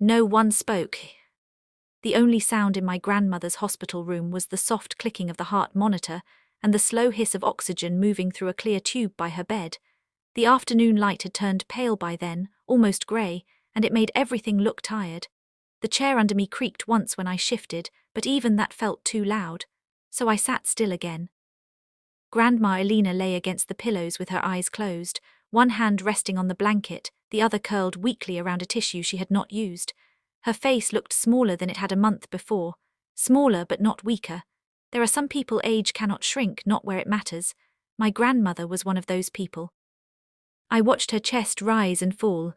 No one spoke. The only sound in my grandmother's hospital room was the soft clicking of the heart monitor and the slow hiss of oxygen moving through a clear tube by her bed. The afternoon light had turned pale by then, almost grey, and it made everything look tired. The chair under me creaked once when I shifted, but even that felt too loud, so I sat still again. Grandma Elena lay against the pillows with her eyes closed, one hand resting on the blanket, the other curled weakly around a tissue she had not used. Her face looked smaller than it had a month before, smaller but not weaker. There are some people age cannot shrink, not where it matters. My grandmother was one of those people. I watched her chest rise and fall.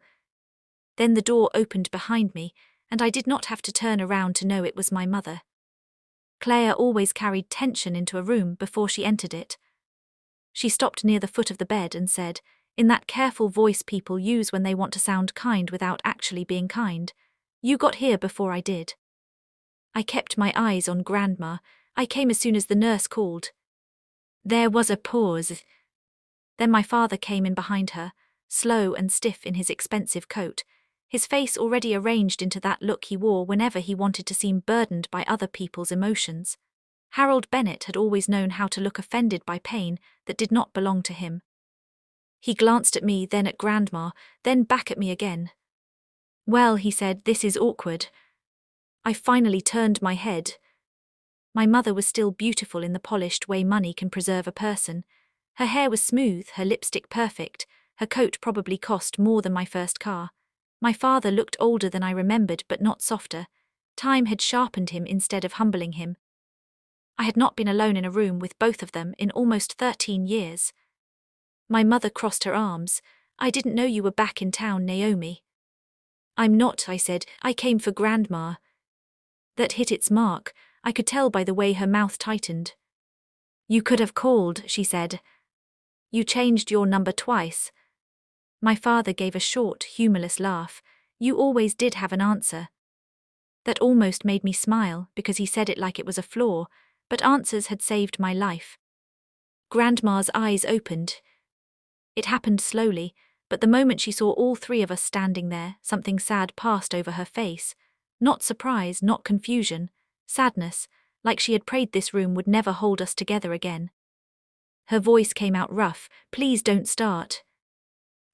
Then the door opened behind me, and I did not have to turn around to know it was my mother. Claire always carried tension into a room before she entered it. She stopped near the foot of the bed and said, in that careful voice people use when they want to sound kind without actually being kind, "You got here before I did." I kept my eyes on Grandma. I came as soon as the nurse called. There was a pause. Then my father came in behind her, slow and stiff in his expensive coat, his face already arranged into that look he wore whenever he wanted to seem burdened by other people's emotions. Harold Bennett had always known how to look offended by pain that did not belong to him. He glanced at me, then at Grandma, then back at me again. "Well," he said, "this is awkward." I finally turned my head. My mother was still beautiful in the polished way money can preserve a person. Her hair was smooth, her lipstick perfect, her coat probably cost more than my first car. My father looked older than I remembered, but not softer. Time had sharpened him instead of humbling him. I had not been alone in a room with both of them in almost 13 years. My mother crossed her arms. "I didn't know you were back in town, Naomi." "I'm not," I said. "I came for Grandma." That hit its mark. I could tell by the way her mouth tightened. "You could have called," she said. "You changed your number twice." My father gave a short, humorless laugh. "You always did have an answer." That almost made me smile, because he said it like it was a flaw, but answers had saved my life. Grandma's eyes opened. It happened slowly, but the moment she saw all three of us standing there, something sad passed over her face. Not surprise, not confusion, sadness, like she had prayed this room would never hold us together again. Her voice came out rough. "Please don't start."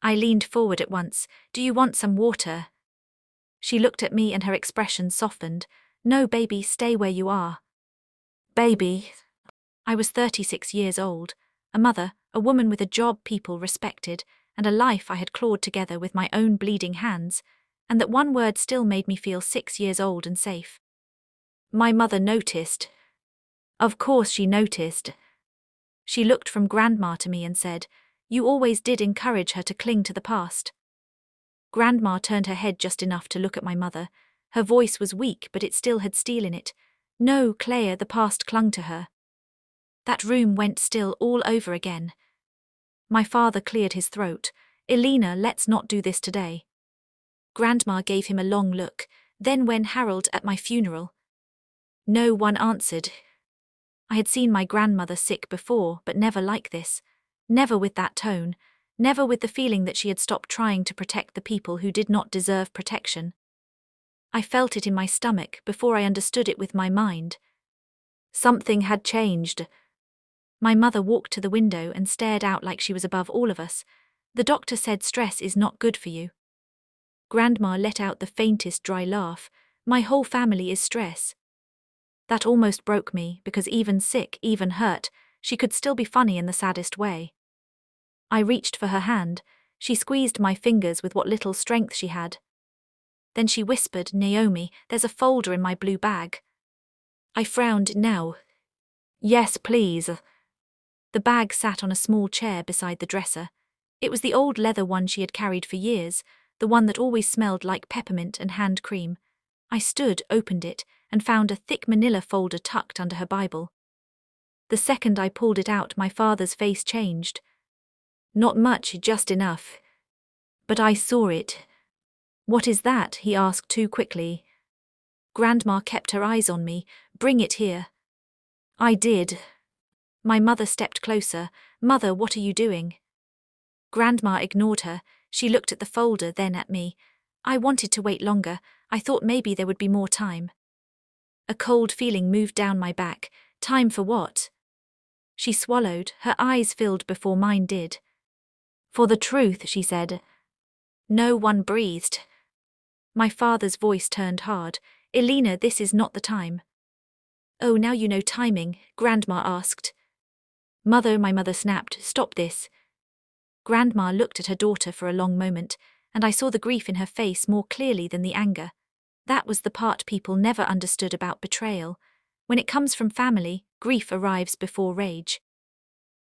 I leaned forward at once. "Do you want some water?" She looked at me and her expression softened. "No, baby, stay where you are." Baby. I was 36 years old, a mother, a woman with a job people respected, and a life I had clawed together with my own bleeding hands, and that one word still made me feel 6 years old and safe. My mother noticed. Of course she noticed. She looked from Grandma to me and said, "You always did encourage her to cling to the past." Grandma turned her head just enough to look at my mother. Her voice was weak, but it still had steel in it. "No, Claire, the past clung to her." That room went still all over again. My father cleared his throat. "Elena, let's not do this today." Grandma gave him a long look. "Then when Harold at my funeral?" No one answered. I had seen my grandmother sick before, but never like this. Never with that tone. Never with the feeling that she had stopped trying to protect the people who did not deserve protection. I felt it in my stomach before I understood it with my mind. Something had changed. My mother walked to the window and stared out like she was above all of us. "The doctor said stress is not good for you." Grandma let out the faintest dry laugh. "My whole family is stress." That almost broke me, because even sick, even hurt, she could still be funny in the saddest way. I reached for her hand. She squeezed my fingers with what little strength she had. Then she whispered, "Naomi, there's a folder in my blue bag." I frowned. "Now?" "Yes, please." The bag sat on a small chair beside the dresser. It was the old leather one she had carried for years, the one that always smelled like peppermint and hand cream. I stood, opened it, and found a thick manila folder tucked under her Bible. The second I pulled it out, my father's face changed. "Not much, just enough." But I saw it. "What is that?" he asked too quickly. Grandma kept her eyes on me. "Bring it here." I did. My mother stepped closer. "Mother, what are you doing?" Grandma ignored her. She looked at the folder, then at me. "I wanted to wait longer. I thought maybe there would be more time. A cold feeling moved down my back. Time for what? She swallowed, her eyes filled before mine did. For the truth, she said. No one breathed. My father's voice turned hard. Elena, this is not the time. Oh, now you know timing, Grandma asked. Mother, my mother snapped, stop this. Grandma looked at her daughter for a long moment, and I saw the grief in her face more clearly than the anger. That was the part people never understood about betrayal. When it comes from family, grief arrives before rage.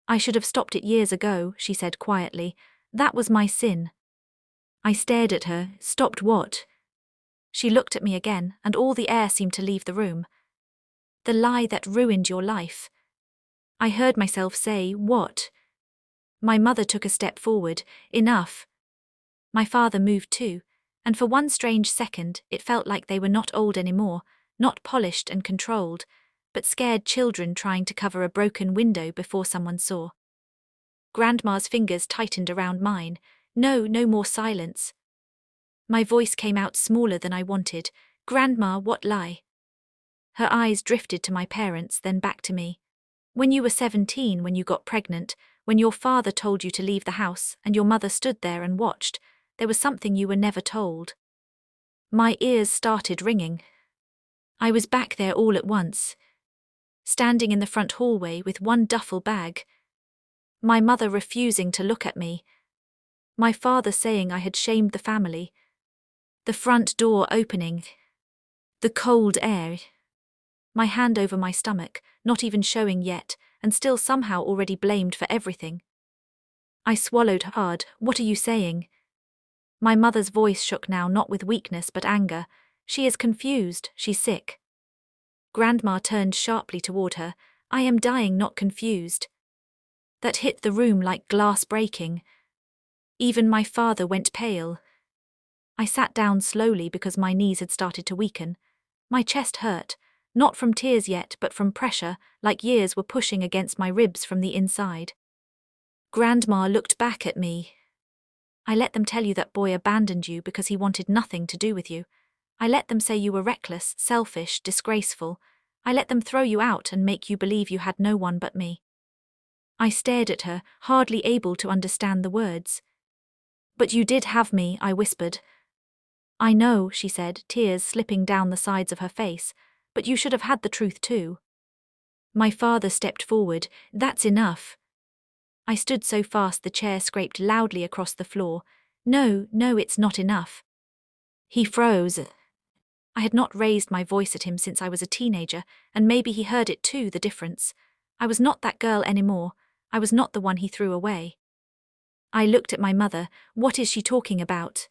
I should have stopped it years ago, she said quietly. That was my sin. I stared at her. Stopped what? She looked at me again, and all the air seemed to leave the room. The lie that ruined your life. I heard myself say, what? My mother took a step forward. Enough. My father moved too, and for one strange second it felt like they were not old anymore, not polished and controlled, but scared children trying to cover a broken window before someone saw. Grandma's fingers tightened around mine. No, no more silence. My voice came out smaller than I wanted. Grandma, what lie? Her eyes drifted to my parents, then back to me. When you were 17, when you got pregnant, when your father told you to leave the house and your mother stood there and watched, there was something you were never told. My ears started ringing. I was back there all at once, standing in the front hallway with one duffel bag. My mother refusing to look at me. My father saying I had shamed the family. The front door opening. The cold air. My hand over my stomach, not even showing yet, and still somehow already blamed for everything. I swallowed hard. What are you saying? My mother's voice shook now, not with weakness but anger. She is confused, she's sick. Grandma turned sharply toward her. I am dying, not confused. That hit the room like glass breaking. Even my father went pale. I sat down slowly because my knees had started to weaken. My chest hurt, not from tears yet but from pressure, like years were pushing against my ribs from the inside. Grandma looked back at me. I let them tell you that boy abandoned you because he wanted nothing to do with you. I let them say you were reckless, selfish, disgraceful. I let them throw you out and make you believe you had no one but me. I stared at her, hardly able to understand the words. But you did have me, I whispered. I know, she said, tears slipping down the sides of her face, but you should have had the truth too. My father stepped forward. That's enough. I stood so fast the chair scraped loudly across the floor. No, no, it's not enough. He froze. I had not raised my voice at him since I was a teenager, and maybe he heard it too, the difference. I was not that girl anymore. I was not the one he threw away. I looked at my mother. What is she talking about?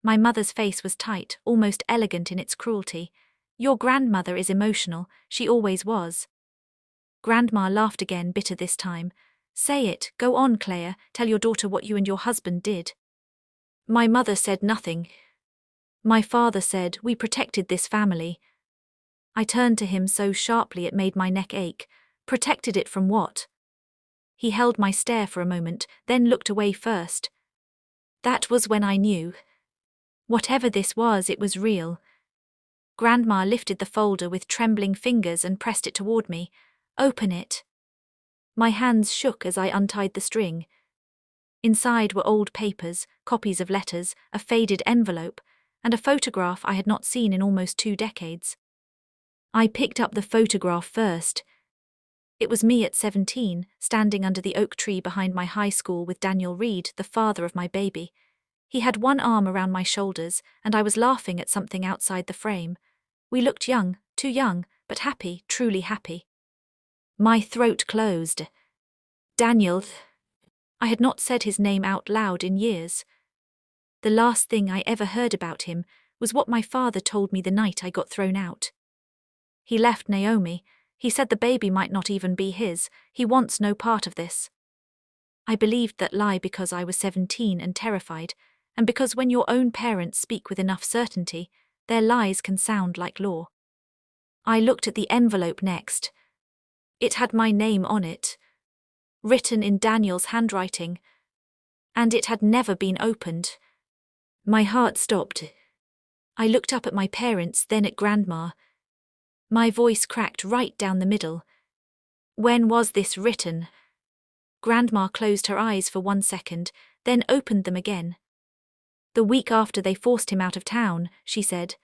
My mother's face was tight, almost elegant in its cruelty. Your grandmother is emotional, she always was. Grandma laughed again, bitter this time. Say it, go on, Claire, tell your daughter what you and your husband did. My mother said nothing. My father said, we protected this family. I turned to him so sharply it made my neck ache. Protected it from what? He held my stare for a moment, then looked away first. That was when I knew. Whatever this was, it was real. Grandma lifted the folder with trembling fingers and pressed it toward me. Open it. My hands shook as I untied the string. Inside were old papers, copies of letters, a faded envelope, and a photograph I had not seen in almost 2 decades. I picked up the photograph first. It was me at 17, standing under the oak tree behind my high school with Daniel Reed, the father of my baby. He had one arm around my shoulders, and I was laughing at something outside the frame. We looked young, too young, but happy, truly happy. My throat closed. Daniel. I had not said his name out loud in years. The last thing I ever heard about him was what my father told me the night I got thrown out. He left Naomi. He said the baby might not even be his. He wants no part of this. I believed that lie because I was 17 and terrified, and because when your own parents speak with enough certainty, their lies can sound like law. I looked at the envelope next. It had my name on it, written in Daniel's handwriting, and it had never been opened. My heart stopped. I looked up at my parents, then at Grandma. My voice cracked right down the middle. When was this written? Grandma closed her eyes for 1 second, then opened them again. The week after they forced him out of town, she said.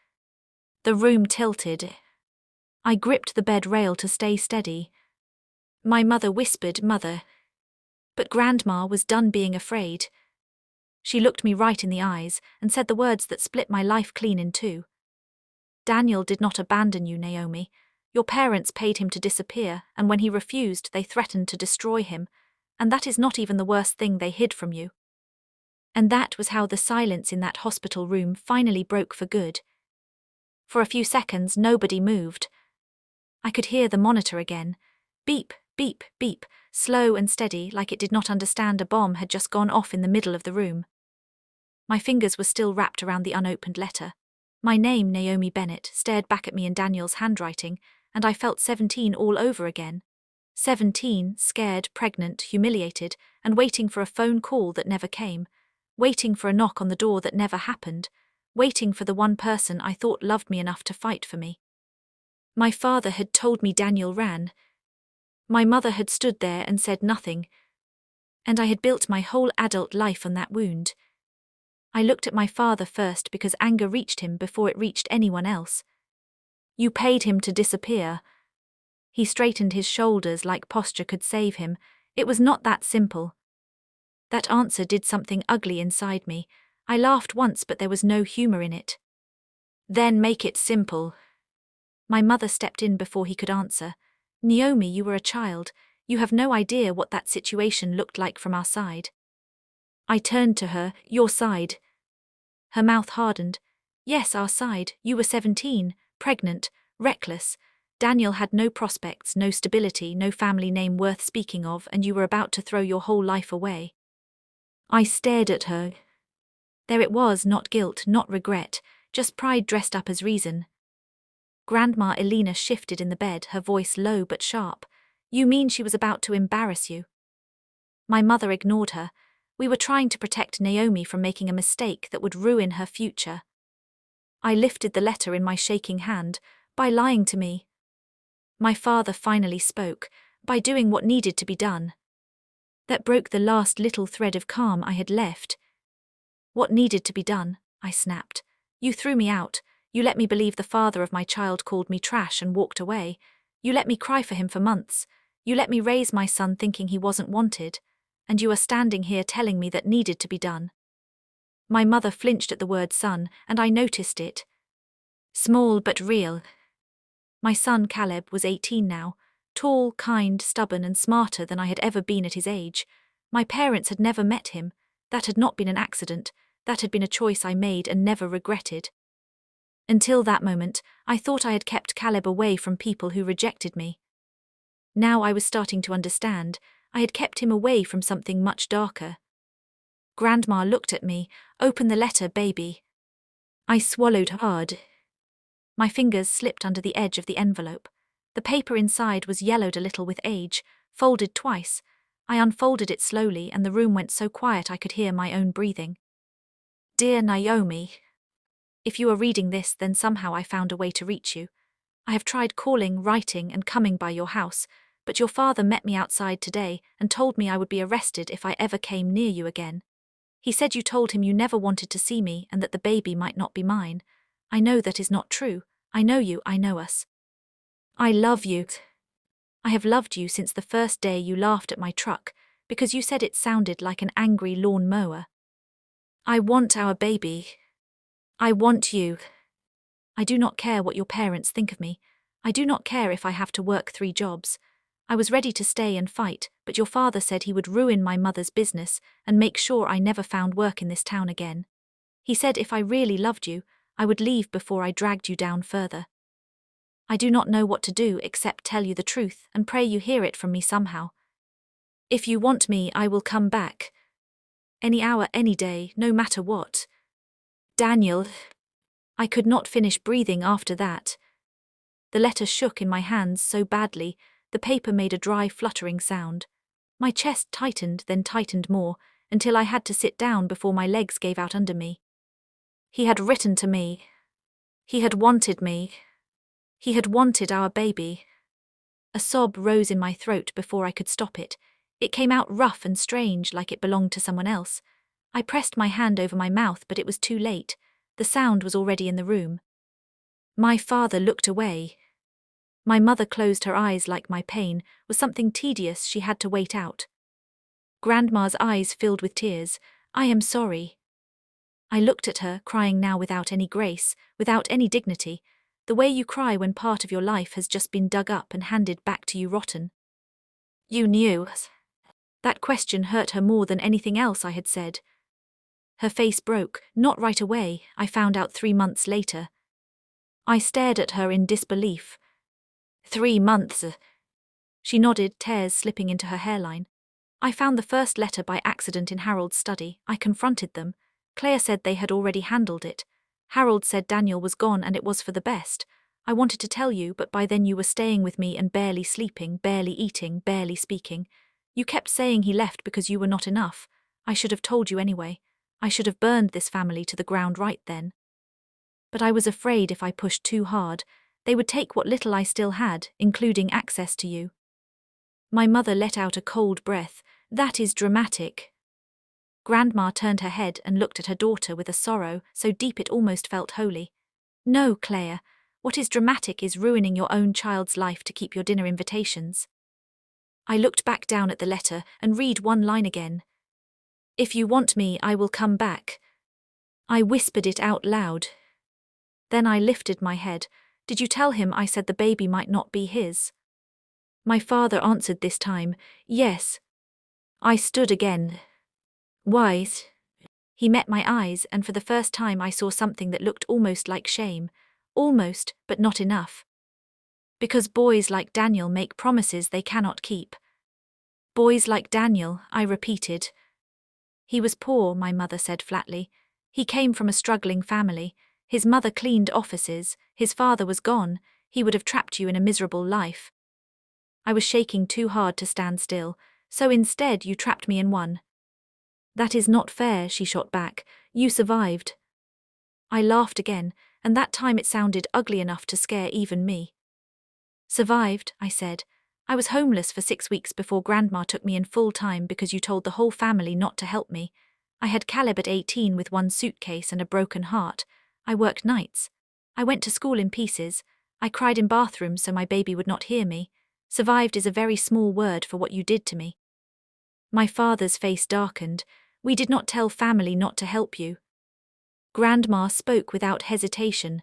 The room tilted. I gripped the bed rail to stay steady. My mother whispered, "Mother." But Grandma was done being afraid. She looked me right in the eyes and said the words that split my life clean in two. Daniel did not abandon you, Naomi. Your parents paid him to disappear, and when he refused, they threatened to destroy him, and that is not even the worst thing they hid from you. And that was how the silence in that hospital room finally broke for good. For a few seconds, nobody moved. I could hear the monitor again. Beep, beep, beep, slow and steady, like it did not understand a bomb had just gone off in the middle of the room. My fingers were still wrapped around the unopened letter. My name, Naomi Bennett, stared back at me in Daniel's handwriting, and I felt 17 all over again. 17, scared, pregnant, humiliated, and waiting for a phone call that never came, waiting for a knock on the door that never happened, waiting for the one person I thought loved me enough to fight for me. My father had told me Daniel ran. My mother had stood there and said nothing. And I had built my whole adult life on that wound. I looked at my father first because anger reached him before it reached anyone else. You paid him to disappear. He straightened his shoulders like posture could save him. It was not that simple. That answer did something ugly inside me. I laughed once, but there was no humor in it. Then make it simple. My mother stepped in before he could answer. Naomi, you were a child. You have no idea what that situation looked like from our side. I turned to her. Your side. Her mouth hardened. Yes, our side. You were 17, pregnant, reckless. Daniel had no prospects, no stability, no family name worth speaking of, and you were about to throw your whole life away. I stared at her. There it was, not guilt, not regret, just pride dressed up as reason. Grandma Elena shifted in the bed, her voice low but sharp. You mean she was about to embarrass you? My mother ignored her. We were trying to protect Naomi from making a mistake that would ruin her future. I lifted the letter in my shaking hand. By lying to me. My father finally spoke, by doing what needed to be done. That broke the last little thread of calm I had left. What needed to be done? I snapped. You threw me out. You let me believe the father of my child called me trash and walked away. You let me cry for him for months. You let me raise my son thinking he wasn't wanted. And you are standing here telling me that needed to be done. My mother flinched at the word son, and I noticed it. Small but real. My son Caleb was 18 now, tall, kind, stubborn and smarter than I had ever been at his age. My parents had never met him. That had not been an accident. That had been a choice I made and never regretted. Until that moment, I thought I had kept Caleb away from people who rejected me. Now I was starting to understand. I had kept him away from something much darker. Grandma looked at me. Open the letter, baby. I swallowed hard. My fingers slipped under the edge of the envelope. The paper inside was yellowed a little with age, folded twice. I unfolded it slowly and the room went so quiet I could hear my own breathing. Dear Naomi, if you are reading this, then somehow I found a way to reach you. I have tried calling, writing, and coming by your house, but your father met me outside today and told me I would be arrested if I ever came near you again. He said you told him you never wanted to see me and that the baby might not be mine. I know that is not true. I know you, I know us. I love you. I have loved you since the first day you laughed at my truck, because you said it sounded like an angry lawn mower. I want our baby. I want you. I do not care what your parents think of me. I do not care if I have to work 3 jobs. I was ready to stay and fight, but your father said he would ruin my mother's business and make sure I never found work in this town again. He said if I really loved you, I would leave before I dragged you down further. I do not know what to do except tell you the truth and pray you hear it from me somehow. If you want me, I will come back. Any hour, any day, no matter what. Daniel. I could not finish breathing after that. The letter shook in my hands so badly, the paper made a dry, fluttering sound. My chest tightened, then tightened more, until I had to sit down before my legs gave out under me. He had written to me. He had wanted me. He had wanted our baby. A sob rose in my throat before I could stop it. It came out rough and strange, like it belonged to someone else. I pressed my hand over my mouth, but it was too late. The sound was already in the room. My father looked away. My mother closed her eyes like my pain was something tedious she had to wait out. Grandma's eyes filled with tears. I am sorry. I looked at her, crying now without any grace, without any dignity, the way you cry when part of your life has just been dug up and handed back to you rotten. You knew. That question hurt her more than anything else I had said. Her face broke, not right away, I found out 3 months later. I stared at her in disbelief. 3 months. She nodded, tears slipping into her hairline. I found the first letter by accident in Harold's study. I confronted them. Claire said they had already handled it. Harold said Daniel was gone and it was for the best. I wanted to tell you, but by then you were staying with me and barely sleeping, barely eating, barely speaking. You kept saying he left because you were not enough. I should have told you anyway. I should have burned this family to the ground right then. But I was afraid if I pushed too hard, they would take what little I still had, including access to you. My mother let out a cold breath. That is dramatic. Grandma turned her head and looked at her daughter with a sorrow so deep it almost felt holy. No, Claire, what is dramatic is ruining your own child's life to keep your dinner invitations. I looked back down at the letter and read one line again. If you want me, I will come back. I whispered it out loud. Then I lifted my head. Did you tell him I said the baby might not be his? My father answered this time, yes. I stood again. Wise. He met my eyes, and for the first time I saw something that looked almost like shame. Almost, but not enough. Because boys like Daniel make promises they cannot keep. Boys like Daniel, I repeated. He was poor, my mother said flatly. He came from a struggling family. His mother cleaned offices. His father was gone. He would have trapped you in a miserable life. I was shaking too hard to stand still, so instead you trapped me in one. That is not fair, she shot back. You survived. I laughed again, and that time it sounded ugly enough to scare even me. Survived, I said. I was homeless for 6 weeks before Grandma took me in full time because you told the whole family not to help me. I had Caleb at 18 with one suitcase and a broken heart. I worked nights. I went to school in pieces. I cried in bathrooms so my baby would not hear me. Survived is a very small word for what you did to me. My father's face darkened. We did not tell family not to help you. Grandma spoke without hesitation.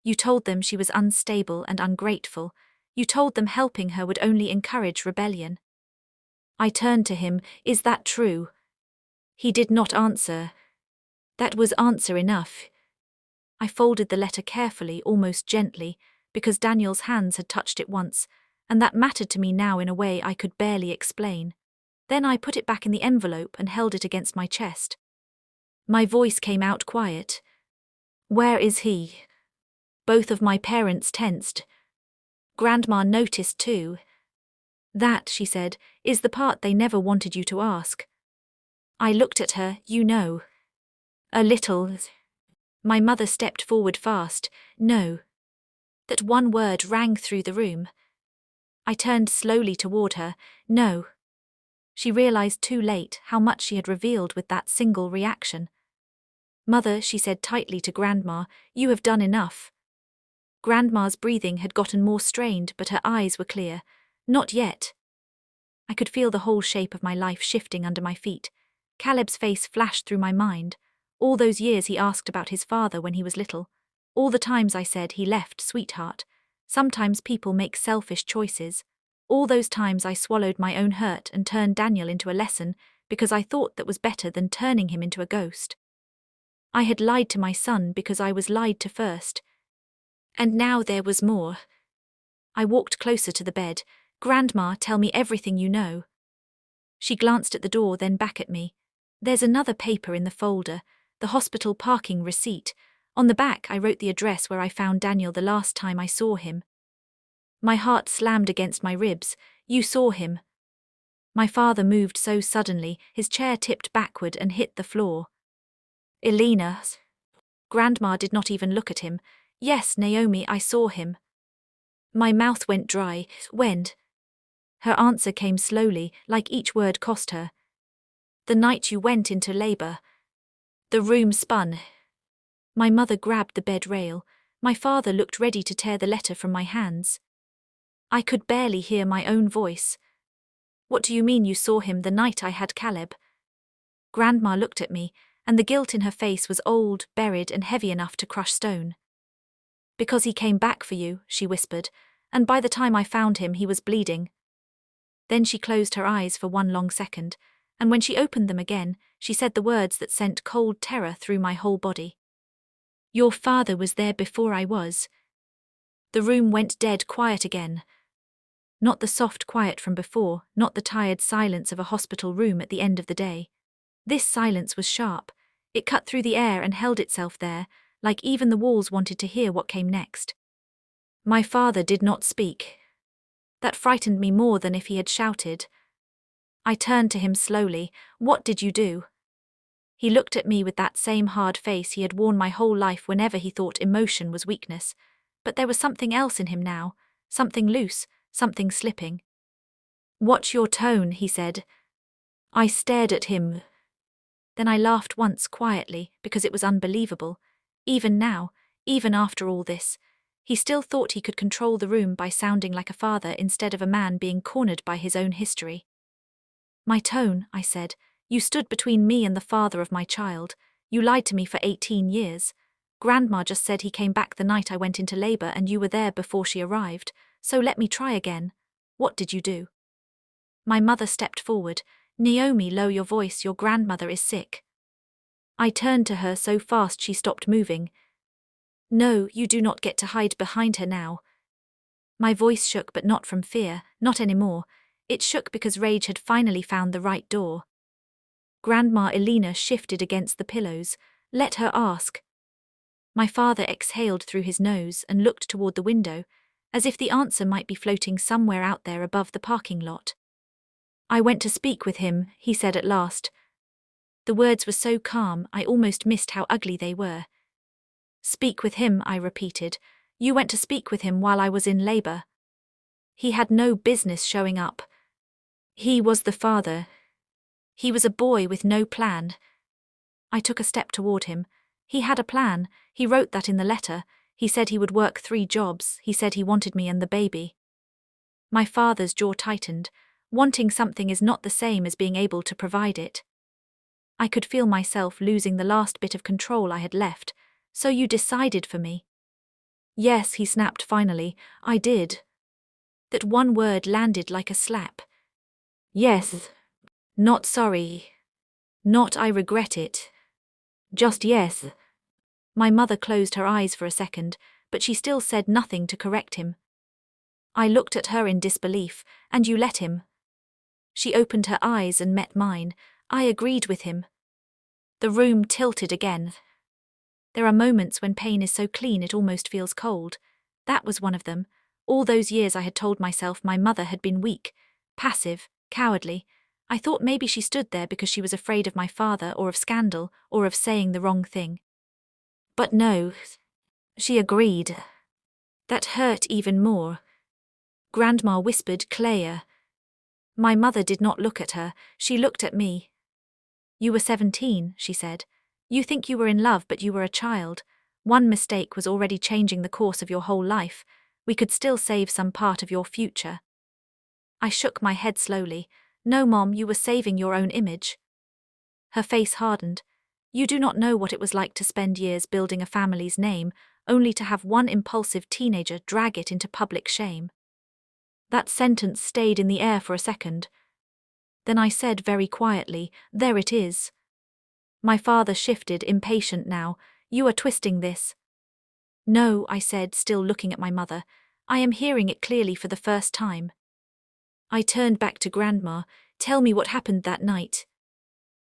You told them she was unstable and ungrateful. You told them helping her would only encourage rebellion. I turned to him. Is that true? He did not answer. That was answer enough. I folded the letter carefully, almost gently, because Daniel's hands had touched it once, and that mattered to me now in a way I could barely explain. Then I put it back in the envelope and held it against my chest. My voice came out quiet. Where is he? Both of my parents tensed. Grandma noticed too. That, she said, is the part they never wanted you to ask. I looked at her, you know. A little. My mother stepped forward fast. No. That one word rang through the room. I turned slowly toward her. No. She realized too late how much she had revealed with that single reaction. Mother, she said tightly to Grandma, you have done enough. Grandma's breathing had gotten more strained, but her eyes were clear. Not yet. I could feel the whole shape of my life shifting under my feet. Caleb's face flashed through my mind. All those years he asked about his father when he was little. All the times I said he left, sweetheart. Sometimes people make selfish choices. All those times I swallowed my own hurt and turned Daniel into a lesson because I thought that was better than turning him into a ghost. I had lied to my son because I was lied to first. And now there was more. I walked closer to the bed. Grandma, tell me everything you know. She glanced at the door, then back at me. There's another paper in the folder, the hospital parking receipt. On the back I wrote the address where I found Daniel the last time I saw him. My heart slammed against my ribs. You saw him. My father moved so suddenly, his chair tipped backward and hit the floor. Elena. Grandma did not even look at him. Yes, Naomi, I saw him. My mouth went dry. When? Her answer came slowly, like each word cost her. The night you went into labor. The room spun. My mother grabbed the bed rail. My father looked ready to tear the letter from my hands. I could barely hear my own voice. What do you mean you saw him the night I had Caleb? Grandma looked at me, and the guilt in her face was old, buried, and heavy enough to crush stone. Because he came back for you, she whispered, and by the time I found him he was bleeding. Then she closed her eyes for one long second, and when she opened them again, she said the words that sent cold terror through my whole body. Your father was there before I was. The room went dead quiet again. Not the soft quiet from before, not the tired silence of a hospital room at the end of the day. This silence was sharp. It cut through the air and held itself there, like even the walls wanted to hear what came next. My father did not speak. That frightened me more than if he had shouted. I turned to him slowly. What did you do? He looked at me with that same hard face he had worn my whole life whenever he thought emotion was weakness. But there was something else in him now, something loose, something slipping. Watch your tone, he said. I stared at him. Then I laughed once quietly, because it was unbelievable. Even now, even after all this, he still thought he could control the room by sounding like a father instead of a man being cornered by his own history. My tone, I said. You stood between me and the father of my child. You lied to me for 18 years. Grandma just said he came back the night I went into labor and you were there before she arrived, so let me try again. What did you do? My mother stepped forward. Naomi, lower your voice, your grandmother is sick. I turned to her so fast she stopped moving. No, you do not get to hide behind her now. My voice shook, but not from fear, not anymore. It shook because rage had finally found the right door. Grandma Elena shifted against the pillows. Let her ask. My father exhaled through his nose and looked toward the window, as if the answer might be floating somewhere out there above the parking lot. I went to speak with him, he said at last. The words were so calm I almost missed how ugly they were. Speak with him, I repeated. You went to speak with him while I was in labor. He had no business showing up. He was the father. He was a boy with no plan. I took a step toward him. He had a plan. He wrote that in the letter. He said he would work 3 jobs. He said he wanted me and the baby. My father's jaw tightened. Wanting something is not the same as being able to provide it. I could feel myself losing the last bit of control I had left. So you decided for me? Yes, he snapped finally. I did. That one word landed like a slap. Yes. Not sorry. Not I regret it. Just yes. My mother closed her eyes for a second, but she still said nothing to correct him. I looked at her in disbelief. And you let him? She opened her eyes and met mine. I agreed with him. The room tilted again. There are moments when pain is so clean it almost feels cold. That was one of them. All those years I had told myself my mother had been weak, passive, cowardly. I thought maybe she stood there because she was afraid of my father or of scandal or of saying the wrong thing. But no, she agreed. That hurt even more. Grandma whispered, Claire. My mother did not look at her, she looked at me. You were 17, she said. You think you were in love, but you were a child. One mistake was already changing the course of your whole life. We could still save some part of your future. I shook my head slowly. No, Mom, you were saving your own image. Her face hardened. You do not know what it was like to spend years building a family's name, only to have one impulsive teenager drag it into public shame. That sentence stayed in the air for a second. Then I said very quietly, there it is. My father shifted, impatient now. You are twisting this. No, I said, still looking at my mother. I am hearing it clearly for the first time. I turned back to Grandma. Tell me what happened that night.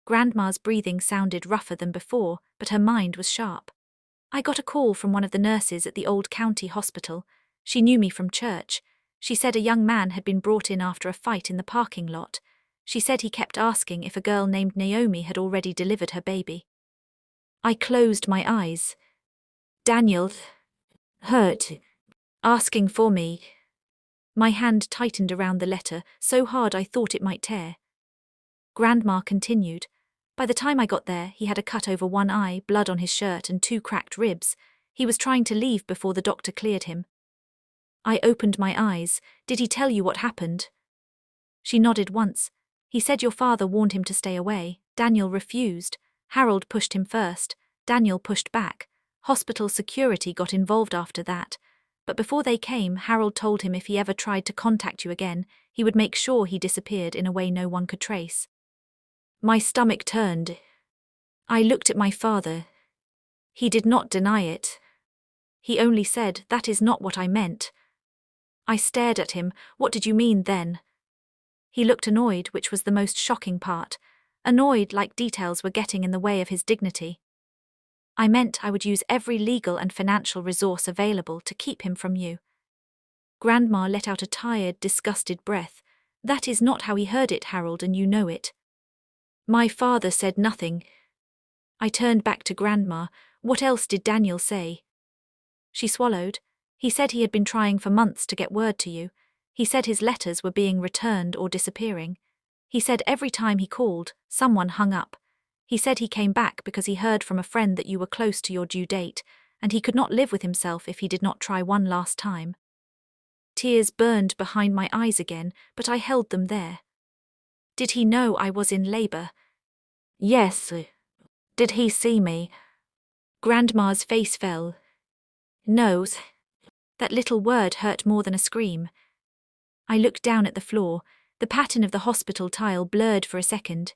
Grandma's breathing sounded rougher than before, but her mind was sharp. I got a call from one of the nurses at the old county hospital. She knew me from church. She said a young man had been brought in after a fight in the parking lot. She said he kept asking if a girl named Naomi had already delivered her baby. I closed my eyes. Daniel, hurt, asking for me. My hand tightened around the letter, so hard I thought it might tear. Grandma continued. By the time I got there, he had a cut over one eye, blood on his shirt, and 2 cracked ribs. He was trying to leave before the doctor cleared him. I opened my eyes. Did he tell you what happened? She nodded once. He said your father warned him to stay away. Daniel refused. Harold pushed him first. Daniel pushed back. Hospital security got involved after that. But before they came, Harold told him if he ever tried to contact you again, he would make sure he disappeared in a way no one could trace. My stomach turned. I looked at my father. He did not deny it. He only said, "That is not what I meant." I stared at him. What did you mean then? He looked annoyed, which was the most shocking part. Annoyed like details were getting in the way of his dignity. I meant I would use every legal and financial resource available to keep him from you. Grandma let out a tired, disgusted breath. That is not how he heard it, Harold, and you know it. My father said nothing. I turned back to Grandma. What else did Daniel say? She swallowed. He said he had been trying for months to get word to you. He said his letters were being returned or disappearing. He said every time he called, someone hung up. He said he came back because he heard from a friend that you were close to your due date, and he could not live with himself if he did not try one last time. Tears burned behind my eyes again, but I held them there. Did he know I was in labor? Yes. Did he see me? Grandma's face fell. No. That little word hurt more than a scream. I looked down at the floor. The pattern of the hospital tile blurred for a second.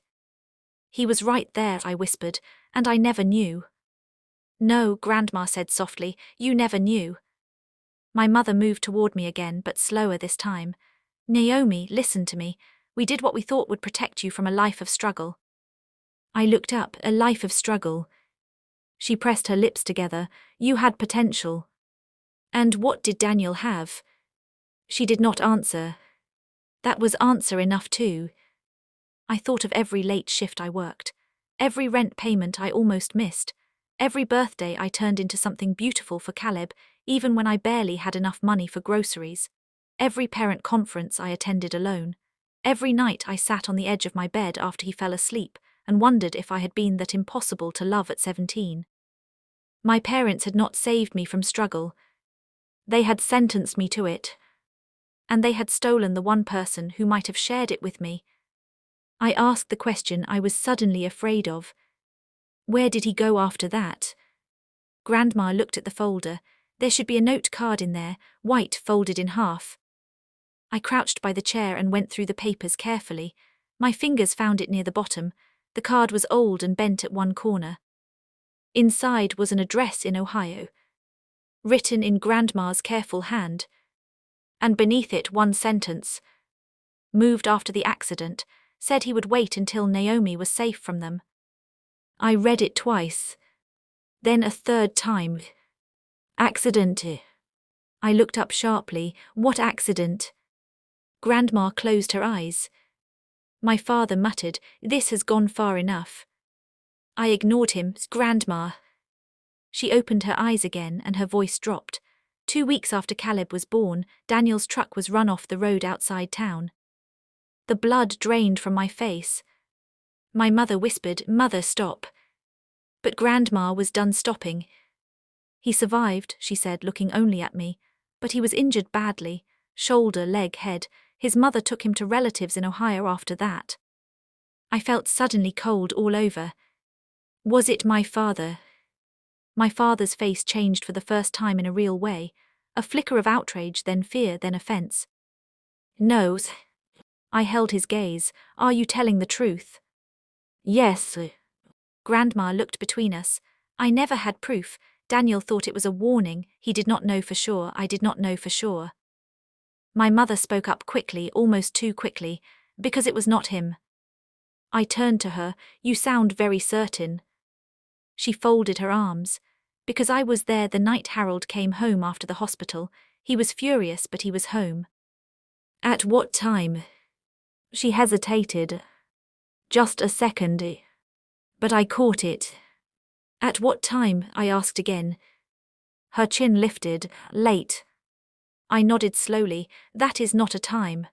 He was right there, I whispered, and I never knew. No, Grandma said softly, you never knew. My mother moved toward me again, but slower this time. Naomi, listen to me. We did what we thought would protect you from a life of struggle. I looked up, a life of struggle. She pressed her lips together. You had potential. And what did Daniel have? She did not answer. That was answer enough too. I thought of every late shift I worked, every rent payment I almost missed, every birthday I turned into something beautiful for Caleb, even when I barely had enough money for groceries, every parent conference I attended alone, every night I sat on the edge of my bed after he fell asleep and wondered if I had been that impossible to love at 17. My parents had not saved me from struggle. They had sentenced me to it. And they had stolen the one person who might have shared it with me. I asked the question I was suddenly afraid of. Where did he go after that? Grandma looked at the folder. There should be a note card in there, white folded in half. I crouched by the chair and went through the papers carefully. My fingers found it near the bottom. The card was old and bent at one corner. Inside was an address in Ohio, written in Grandma's careful hand. And beneath it one sentence. Moved after the accident. Said he would wait until Naomi was safe from them. I read it twice. Then a third time. Accident. I looked up sharply. What accident? Grandma closed her eyes. My father muttered, this has gone far enough. I ignored him. Grandma. She opened her eyes again and her voice dropped. 2 weeks after Caleb was born, Daniel's truck was run off the road outside town. The blood drained from my face. My mother whispered, Mother, stop. But Grandma was done stopping. He survived, she said, looking only at me. But he was injured badly. Shoulder, leg, head. His mother took him to relatives in Ohio after that. I felt suddenly cold all over. Was it my father? My father's face changed for the first time in a real way. A flicker of outrage, then fear, then offense. No. I held his gaze. Are you telling the truth? Yes. Grandma looked between us. I never had proof. Daniel thought it was a warning. He did not know for sure. I did not know for sure. My mother spoke up quickly, almost too quickly, because it was not him. I turned to her. You sound very certain. She folded her arms. Because I was there the night Harold came home after the hospital. He was furious, but he was home. At what time? She hesitated. Just a second. But I caught it. At what time? I asked again. Her chin lifted. Late. I nodded slowly. That is not a time.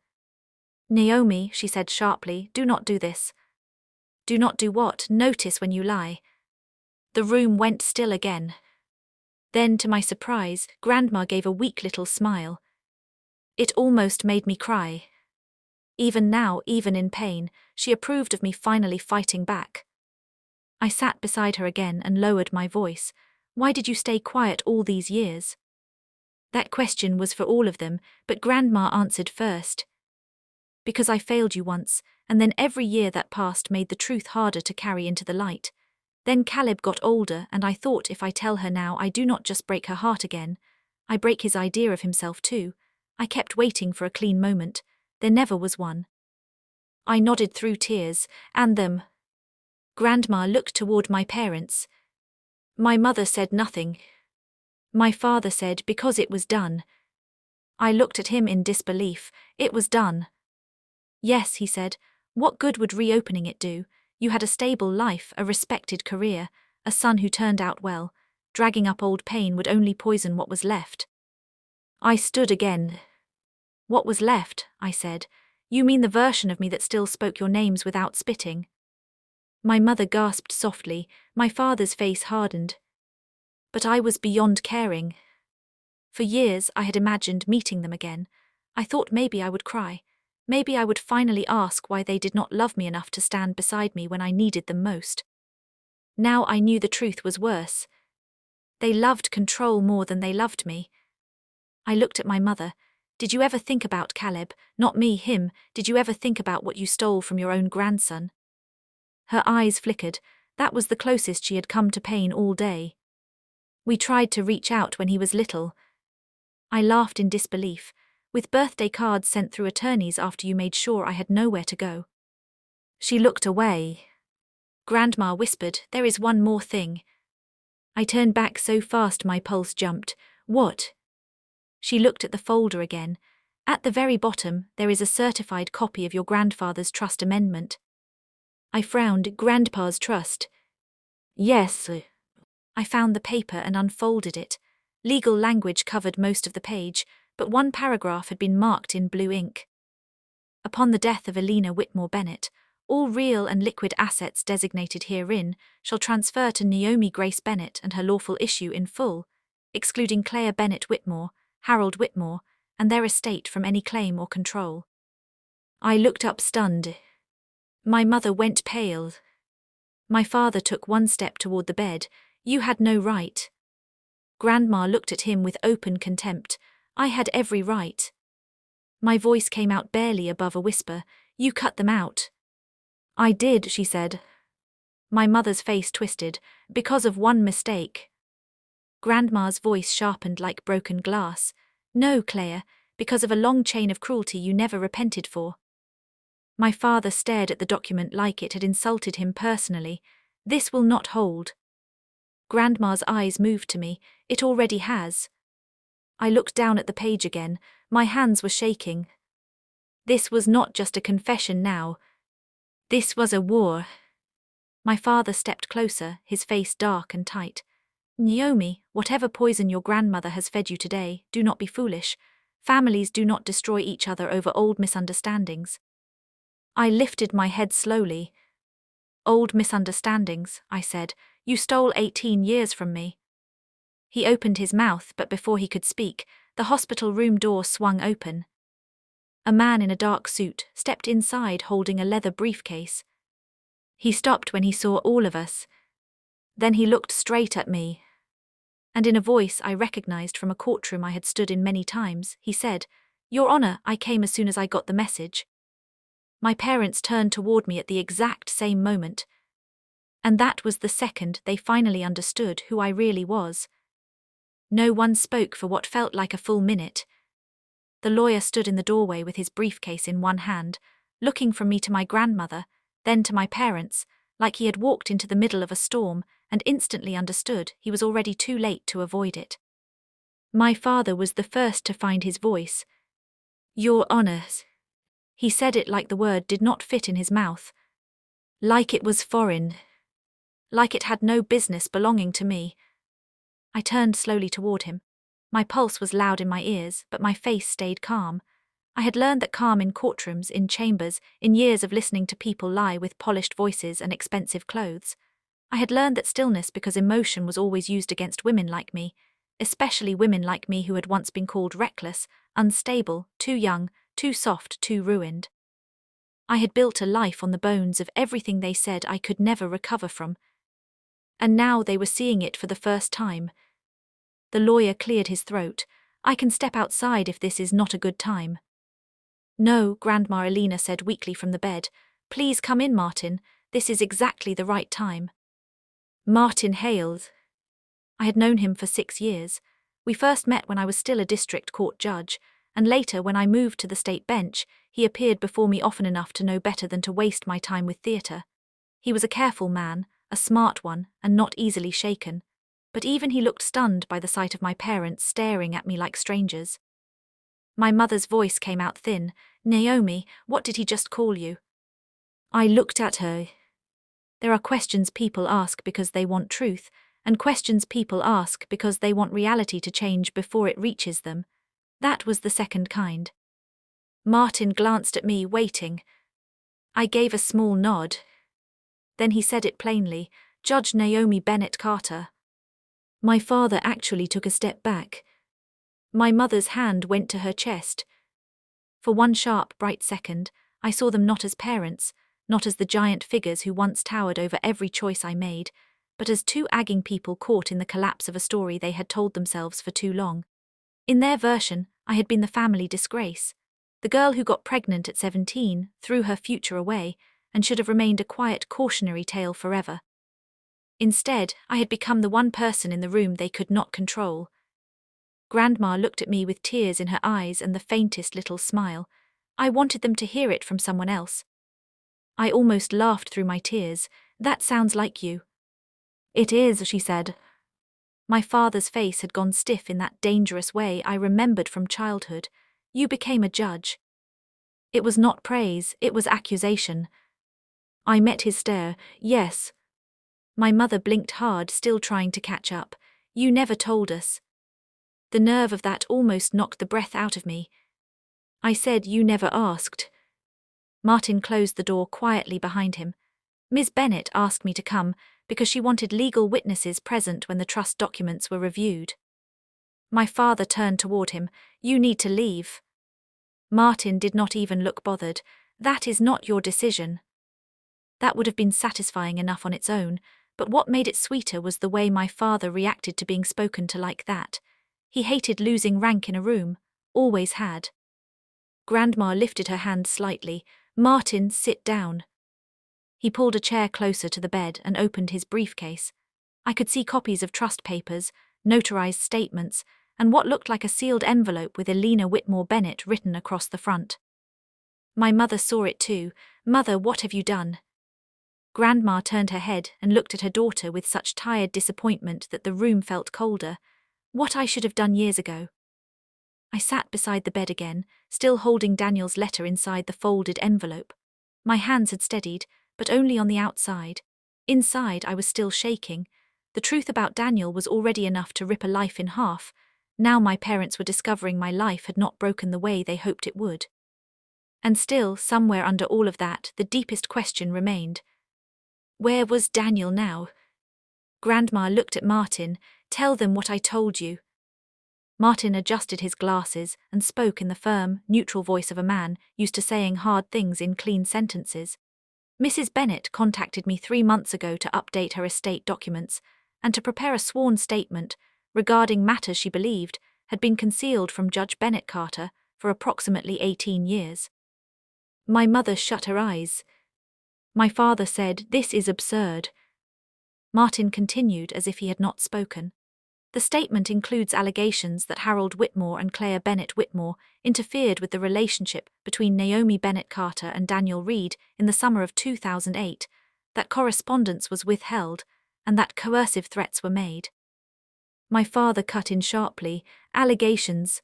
Naomi, she said sharply, do not do this. Do not do what? Notice when you lie. The room went still again. Then, to my surprise, Grandma gave a weak little smile. It almost made me cry. Even now, even in pain, she approved of me finally fighting back. I sat beside her again and lowered my voice. Why did you stay quiet all these years? That question was for all of them, but Grandma answered first. Because I failed you once, and then every year that passed made the truth harder to carry into the light. Then Caleb got older, and I thought if I tell her now I do not just break her heart again, I break his idea of himself too. I kept waiting for a clean moment. There never was one. I nodded through tears, and them. Grandma looked toward my parents. My mother said nothing. My father said because it was done. I looked at him in disbelief. It was done. Yes, he said. What good would reopening it do? You had a stable life, a respected career, a son who turned out well. Dragging up old pain would only poison what was left. I stood again. What was left? I said. You mean the version of me that still spoke your names without spitting? My mother gasped softly. My father's face hardened. But I was beyond caring. For years I had imagined meeting them again. I thought maybe I would cry. Maybe I would finally ask why they did not love me enough to stand beside me when I needed them most. Now I knew the truth was worse. They loved control more than they loved me. I looked at my mother. Did you ever think about Caleb? Not me, him. Did you ever think about what you stole from your own grandson? Her eyes flickered. That was the closest she had come to pain all day. We tried to reach out when he was little. I laughed in disbelief. With birthday cards sent through attorneys after you made sure I had nowhere to go. She looked away. Grandma whispered, there is one more thing. I turned back so fast my pulse jumped. What? She looked at the folder again. At the very bottom, there is a certified copy of your grandfather's trust amendment. I frowned. Grandpa's trust. Yes. I found the paper and unfolded it. Legal language covered most of the page, but one paragraph had been marked in blue ink. Upon the death of Elena Whitmore Bennett, all real and liquid assets designated herein shall transfer to Naomi Grace Bennett and her lawful issue in full, excluding Claire Bennett Whitmore, Harold Whitmore, and their estate from any claim or control. I looked up stunned. My mother went pale. My father took one step toward the bed. You had no right. Grandma looked at him with open contempt. I had every right. My voice came out barely above a whisper. You cut them out. I did, she said. My mother's face twisted. Because of one mistake. Grandma's voice sharpened like broken glass. No, Claire, because of a long chain of cruelty you never repented for. My father stared at the document like it had insulted him personally. This will not hold. Grandma's eyes moved to me. It already has. I looked down at the page again. My hands were shaking. This was not just a confession now. This was a war. My father stepped closer, his face dark and tight. Naomi, whatever poison your grandmother has fed you today, do not be foolish. Families do not destroy each other over old misunderstandings. I lifted my head slowly. Old misunderstandings, I said. You stole 18 years from me. He opened his mouth, but before he could speak, the hospital room door swung open. A man in a dark suit stepped inside holding a leather briefcase. He stopped when he saw all of us. Then he looked straight at me. And in a voice I recognized from a courtroom I had stood in many times, he said, Your Honor, I came as soon as I got the message. My parents turned toward me at the exact same moment. And that was the second they finally understood who I really was. No one spoke for what felt like a full minute. The lawyer stood in the doorway with his briefcase in one hand, looking from me to my grandmother, then to my parents, like he had walked into the middle of a storm and instantly understood he was already too late to avoid it. My father was the first to find his voice. Your Honor. He said it like the word did not fit in his mouth. Like it was foreign. Like it had no business belonging to me. I turned slowly toward him. My pulse was loud in my ears, but my face stayed calm. I had learned that calm in courtrooms, in chambers, in years of listening to people lie with polished voices and expensive clothes. I had learned that stillness because emotion was always used against women like me, especially women like me who had once been called reckless, unstable, too young, too soft, too ruined. I had built a life on the bones of everything they said I could never recover from. And now they were seeing it for the first time. The lawyer cleared his throat. I can step outside if this is not a good time. No, Grandma Elena said weakly from the bed. Please come in, Martin. This is exactly the right time. Martin hailed. I had known him for 6 years. We first met when I was still a district court judge, and later when I moved to the state bench, he appeared before me often enough to know better than to waste my time with theatre. He was a careful man, a smart one, and not easily shaken. But even he looked stunned by the sight of my parents staring at me like strangers. My mother's voice came out thin. Naomi, what did he just call you? I looked at her. There are questions people ask because they want truth, and questions people ask because they want reality to change before it reaches them. That was the second kind. Martin glanced at me, waiting. I gave a small nod. Then he said it plainly, Judge Naomi Bennett Carter. My father actually took a step back. My mother's hand went to her chest. For one sharp, bright second, I saw them not as parents, not as the giant figures who once towered over every choice I made, but as two agging people caught in the collapse of a story they had told themselves for too long. In their version, I had been the family disgrace. The girl who got pregnant at 17, threw her future away, and should have remained a quiet cautionary tale forever. Instead, I had become the one person in the room they could not control. Grandma looked at me with tears in her eyes and the faintest little smile. I wanted them to hear it from someone else. I almost laughed through my tears. That sounds like you. It is, she said. My father's face had gone stiff in that dangerous way I remembered from childhood. You became a judge. It was not praise, it was accusation. I met his stare. Yes. My mother blinked hard, still trying to catch up. You never told us. The nerve of that almost knocked the breath out of me. I said you never asked. Martin closed the door quietly behind him. Ms. Bennett asked me to come because she wanted legal witnesses present when the trust documents were reviewed. My father turned toward him. You need to leave. Martin did not even look bothered. That is not your decision. That would have been satisfying enough on its own, but what made it sweeter was the way my father reacted to being spoken to like that. He hated losing rank in a room, always had. Grandma lifted her hand slightly. Martin, sit down. He pulled a chair closer to the bed and opened his briefcase. I could see copies of trust papers, notarized statements, and what looked like a sealed envelope with Elena Whitmore Bennett written across the front. My mother saw it too. Mother, what have you done? Grandma turned her head and looked at her daughter with such tired disappointment that the room felt colder. What I should have done years ago. I sat beside the bed again, still holding Daniel's letter inside the folded envelope. My hands had steadied, but only on the outside. Inside, I was still shaking. The truth about Daniel was already enough to rip a life in half. Now my parents were discovering my life had not broken the way they hoped it would. And still, somewhere under all of that, the deepest question remained. Where was Daniel now? Grandma looked at Martin. Tell them what I told you. Martin adjusted his glasses and spoke in the firm, neutral voice of a man used to saying hard things in clean sentences. Mrs. Bennett contacted me 3 months ago to update her estate documents and to prepare a sworn statement regarding matters she believed had been concealed from Judge Bennett Carter for approximately 18 years. My mother shut her eyes. My father said, "This is absurd." Martin continued as if he had not spoken. The statement includes allegations that Harold Whitmore and Claire Bennett Whitmore interfered with the relationship between Naomi Bennett Carter and Daniel Reed in the summer of 2008, that correspondence was withheld, and that coercive threats were made. My father cut in sharply. Allegations.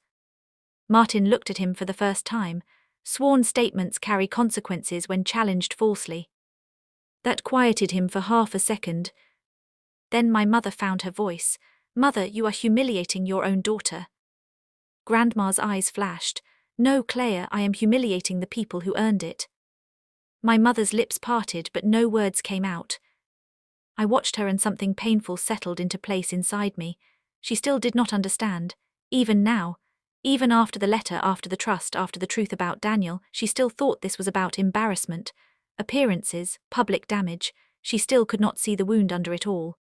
Martin looked at him for the first time. Sworn statements carry consequences when challenged falsely. That quieted him for half a second. Then my mother found her voice. Mother, you are humiliating your own daughter. Grandma's eyes flashed. No, Claire, I am humiliating the people who earned it. My mother's lips parted, but no words came out. I watched her and something painful settled into place inside me. She still did not understand. Even now, even after the letter, after the trust, after the truth about Daniel, she still thought this was about embarrassment, appearances, public damage. She still could not see the wound under it all.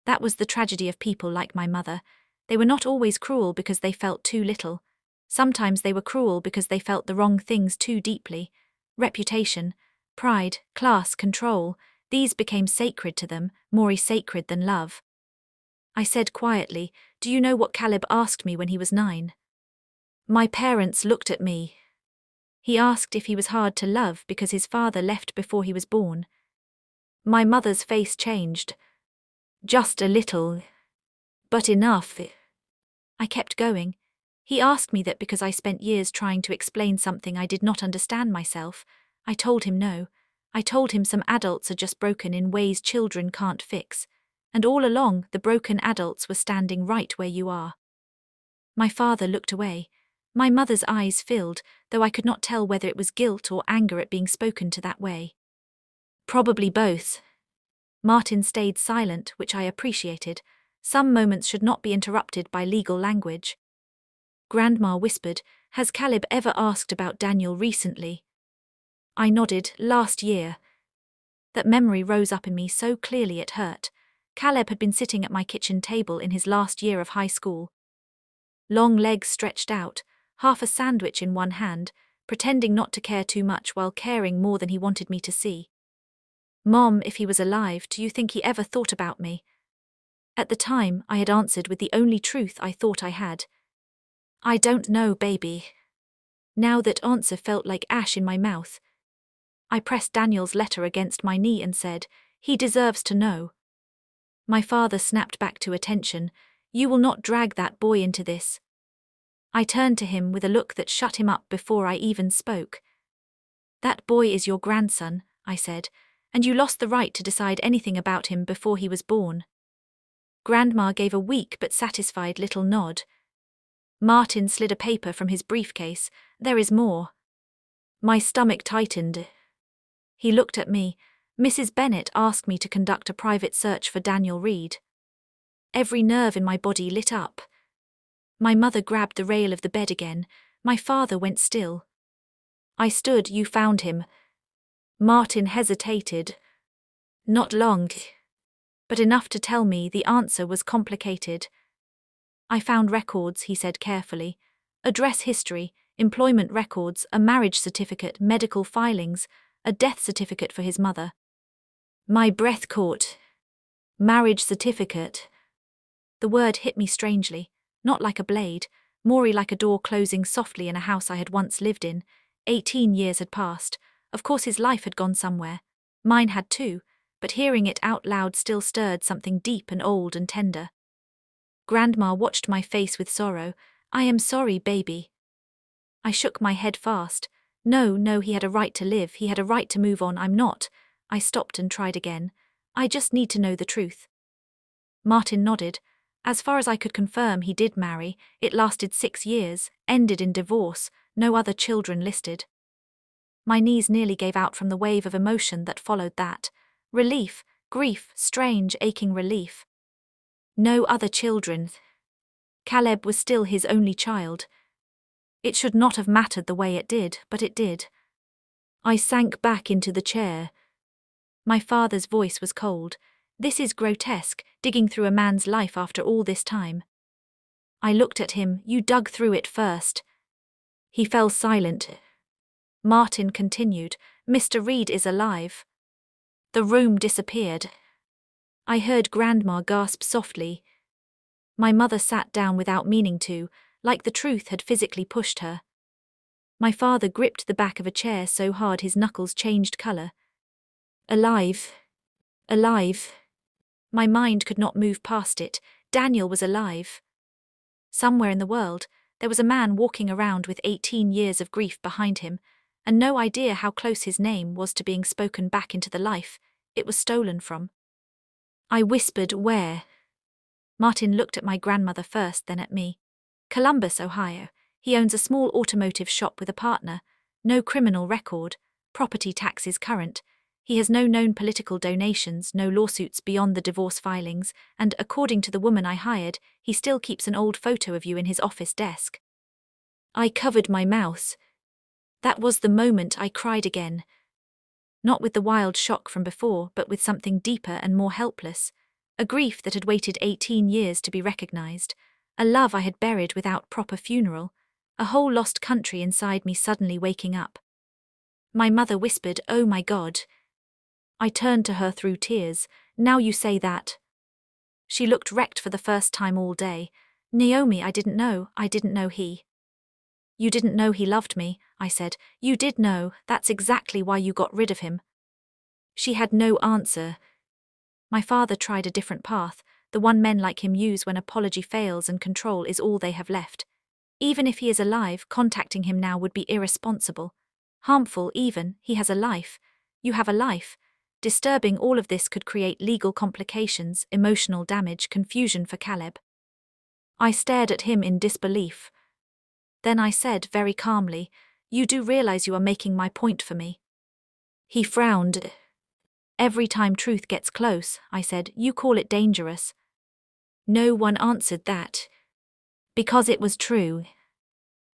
That was the tragedy of people like my mother. They were not always cruel because they felt too little. Sometimes they were cruel because they felt the wrong things too deeply. Reputation, pride, class, control, these became sacred to them, more sacred than love. I said quietly, "Do you know what Caleb asked me when he was 9? My parents looked at me. He asked if he was hard to love because his father left before he was born. My mother's face changed. Just a little. But enough. I kept going. He asked me that because I spent years trying to explain something I did not understand myself. I told him no. I told him some adults are just broken in ways children can't fix. And all along, the broken adults were standing right where you are." My father looked away. My mother's eyes filled, though I could not tell whether it was guilt or anger at being spoken to that way. "Probably both." Martin stayed silent, which I appreciated. Some moments should not be interrupted by legal language. Grandma whispered, "Has Caleb ever asked about Daniel recently?" I nodded. "Last year." That memory rose up in me so clearly it hurt. Caleb had been sitting at my kitchen table in his last year of high school. Long legs stretched out, half a sandwich in one hand, pretending not to care too much while caring more than he wanted me to see. "Mom, if he was alive, do you think he ever thought about me?" At the time, I had answered with the only truth I thought I had. "I don't know, baby." Now that answer felt like ash in my mouth. I pressed Daniel's letter against my knee and said, "He deserves to know." My father snapped back to attention. "You will not drag that boy into this." I turned to him with a look that shut him up before I even spoke. "That boy is your grandson," I said, "and you lost the right to decide anything about him before he was born." Grandma gave a weak but satisfied little nod. Martin slid a paper from his briefcase. "There is more." My stomach tightened. He looked at me. "Mrs. Bennett asked me to conduct a private search for Daniel Reed." Every nerve in my body lit up. My mother grabbed the rail of the bed again. My father went still. I stood. "You found him." Martin hesitated. "Not long. But enough to tell me the answer was complicated." "I found records," he said carefully. "Address history, employment records, a marriage certificate, medical filings, a death certificate for his mother." My breath caught. Marriage certificate. The word hit me strangely, not like a blade, more like a door closing softly in a house I had once lived in. 18 years had passed. Of course his life had gone somewhere. Mine had too, but hearing it out loud still stirred something deep and old and tender. Grandma watched my face with sorrow. "I am sorry, baby." I shook my head fast. No, he had a right to live, he had a right to move on, I'm not." I stopped and tried again. "I just need to know the truth." Martin nodded. "As far as I could confirm, he did marry. It lasted 6 years, ended in divorce, no other children listed." My knees nearly gave out from the wave of emotion that followed that. Relief, grief, strange, aching relief. No other children. Caleb was still his only child. It should not have mattered the way it did, but it did. I sank back into the chair. My father's voice was cold. "This is grotesque, digging through a man's life after all this time." I looked at him. "You dug through it first." He fell silent. Martin continued, "Mr. Reed is alive." The room disappeared. I heard Grandma gasp softly. My mother sat down without meaning to, like the truth had physically pushed her. My father gripped the back of a chair so hard his knuckles changed color. Alive. Alive. My mind could not move past it. Daniel was alive. Somewhere in the world, there was a man walking around with 18 years of grief behind him, and no idea how close his name was to being spoken back into the life it was stolen from. I whispered, "Where?" Martin looked at my grandmother first, then at me. Columbus, Ohio. He owns a small automotive shop with a partner. No criminal record. Property taxes current. He has no known political donations, no lawsuits beyond the divorce filings, and according to the woman I hired, he still keeps an old photo of you in his office desk. I covered my mouth. That was the moment I cried again. Not with the wild shock from before, but with something deeper and more helpless. A grief that had waited 18 years to be recognized. A love I had buried without proper funeral. A whole lost country inside me suddenly waking up. My mother whispered, "Oh my God." I turned to her through tears. "Now you say that." She looked wrecked for the first time all day. "Naomi, I didn't know he." "You didn't know he loved me," I said. "You did know, that's exactly why you got rid of him." She had no answer. My father tried a different path, the one men like him use when apology fails and control is all they have left. Even if he is alive, contacting him now would be irresponsible. Harmful even, he has a life. You have a life. Disturbing all of this could create legal complications, emotional damage, confusion for Caleb. I stared at him in disbelief. Then I said very calmly, "You do realize you are making my point for me." He frowned. "Every time truth gets close," I said, "you call it dangerous." No one answered that. Because it was true.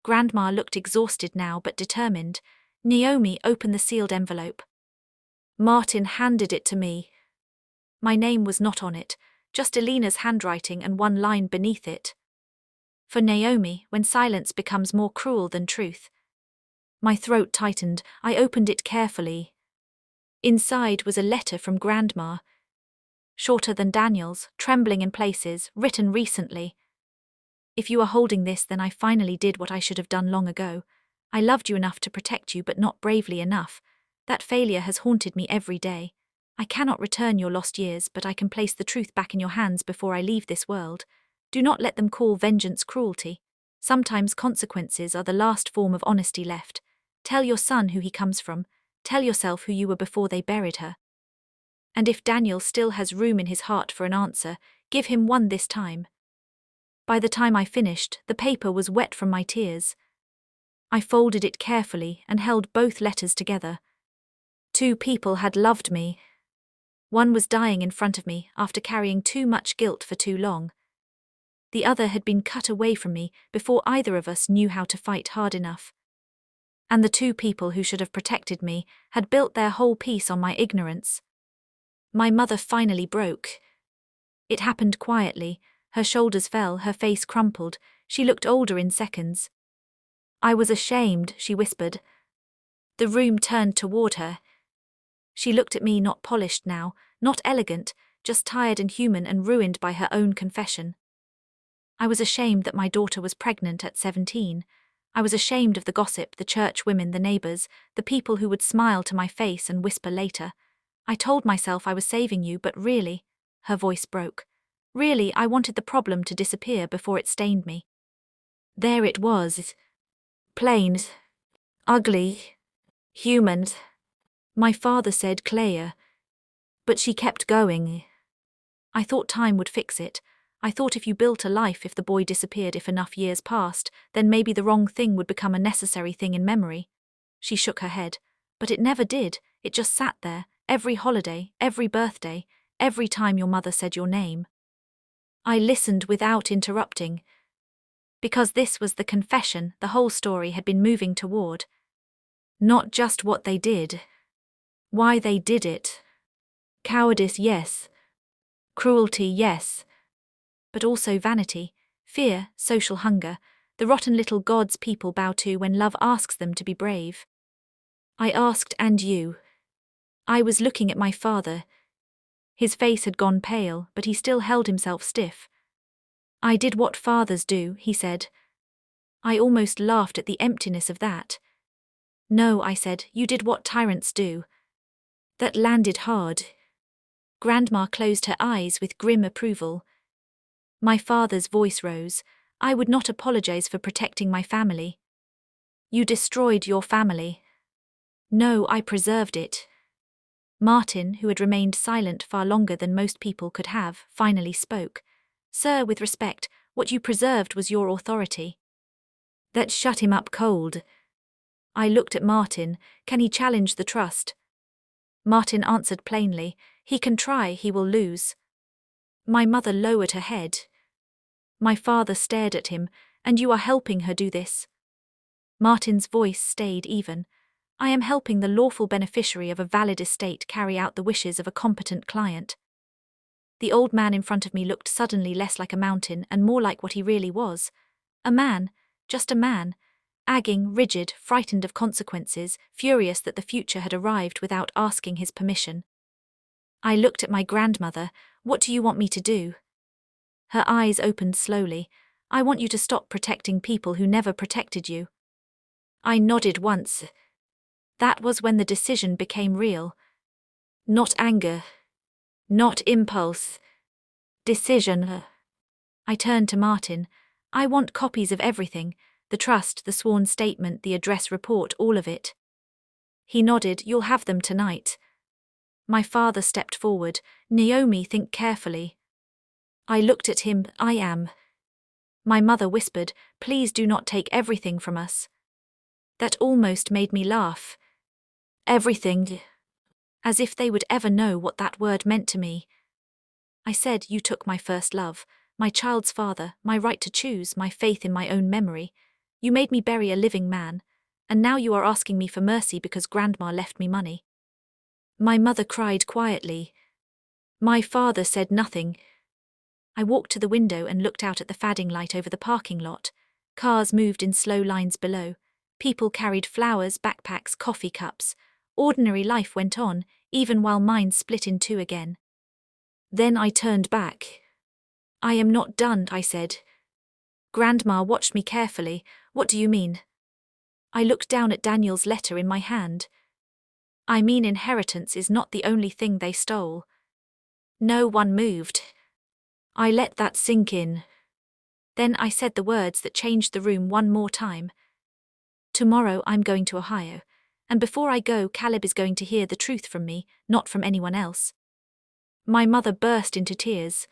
Grandma looked exhausted now but determined. Naomi opened the sealed envelope. Martin handed it to me. My name was not on it, just Elena's handwriting and one line beneath it. For Naomi, when silence becomes more cruel than truth. My throat tightened. I opened it carefully. Inside was a letter from Grandma. Shorter than Daniel's, trembling in places, written recently. "If you are holding this, then I finally did what I should have done long ago. I loved you enough to protect you, but not bravely enough. That failure has haunted me every day. I cannot return your lost years, but I can place the truth back in your hands before I leave this world. Do not let them call vengeance cruelty. Sometimes consequences are the last form of honesty left. Tell your son who he comes from. Tell yourself who you were before they buried her. And if Daniel still has room in his heart for an answer, give him one this time." By the time I finished, the paper was wet from my tears. I folded it carefully and held both letters together. 2 people had loved me. One was dying in front of me after carrying too much guilt for too long. The other had been cut away from me before either of us knew how to fight hard enough. And the 2 people who should have protected me had built their whole peace on my ignorance. My mother finally broke. It happened quietly. Her shoulders fell, her face crumpled. She looked older in seconds. "I was ashamed," she whispered. The room turned toward her. She looked at me, not polished now, not elegant, just tired and human and ruined by her own confession. I was ashamed that my daughter was pregnant at 17. I was ashamed of the gossip, the church women, the neighbors, the people who would smile to my face and whisper later. I told myself I was saving you, but really, her voice broke. Really, I wanted the problem to disappear before it stained me. There it was. Plain. Ugly. Human. My father said Clea. But she kept going. I thought time would fix it. I thought if you built a life, if the boy disappeared, if enough years passed, then maybe the wrong thing would become a necessary thing in memory. She shook her head. But it never did. It just sat there, every holiday, every birthday, every time your mother said your name. I listened without interrupting. Because this was the confession the whole story had been moving toward. Not just what they did. Why they did it. Cowardice, yes. Cruelty, yes. But also vanity, fear, social hunger, the rotten little gods people bow to when love asks them to be brave. I asked, "And you?" I was looking at my father. His face had gone pale, but he still held himself stiff. "I did what fathers do," he said. I almost laughed at the emptiness of that. "No," I said, "you did what tyrants do." That landed hard. Grandma closed her eyes with grim approval. My father's voice rose. "I would not apologize for protecting my family." "You destroyed your family." "No, I preserved it." Martin, who had remained silent far longer than most people could have, finally spoke. Sir, with respect, what you preserved was your authority. That shut him up cold. I looked at Martin. Can he challenge the trust? Martin answered plainly, he can try, he will lose. My mother lowered her head. My father stared at him. And you are helping her do this? Martin's voice stayed even. I am helping the lawful beneficiary of a valid estate carry out the wishes of a competent client. The old man in front of me looked suddenly less like a mountain and more like what he really was. A man, just a man, agging, rigid, frightened of consequences, furious that the future had arrived without asking his permission. I looked at my grandmother. What do you want me to do? Her eyes opened slowly. I want you to stop protecting people who never protected you. I nodded once. That was when the decision became real. Not anger. Not impulse. Decision. I turned to Martin. I want copies of everything. The trust, the sworn statement, the address report, all of it. He nodded. You'll have them tonight. My father stepped forward. Naomi, think carefully. I looked at him. I am. My mother whispered, please do not take everything from us. That almost made me laugh. Everything. As if they would ever know what that word meant to me. I said, you took my first love, my child's father, my right to choose, my faith in my own memory. You made me bury a living man, and now you are asking me for mercy because Grandma left me money. My mother cried quietly. My father said nothing. I walked to the window and looked out at the fading light over the parking lot. Cars moved in slow lines below. People carried flowers, backpacks, coffee cups. Ordinary life went on, even while mine split in two again. Then I turned back. I am not done, I said. Grandma watched me carefully. What do you mean? I looked down at Daniel's letter in my hand. I mean, inheritance is not the only thing they stole. No one moved. I let that sink in. Then I said the words that changed the room one more time. Tomorrow I'm going to Ohio, and before I go, Caleb is going to hear the truth from me, not from anyone else. My mother burst into tears.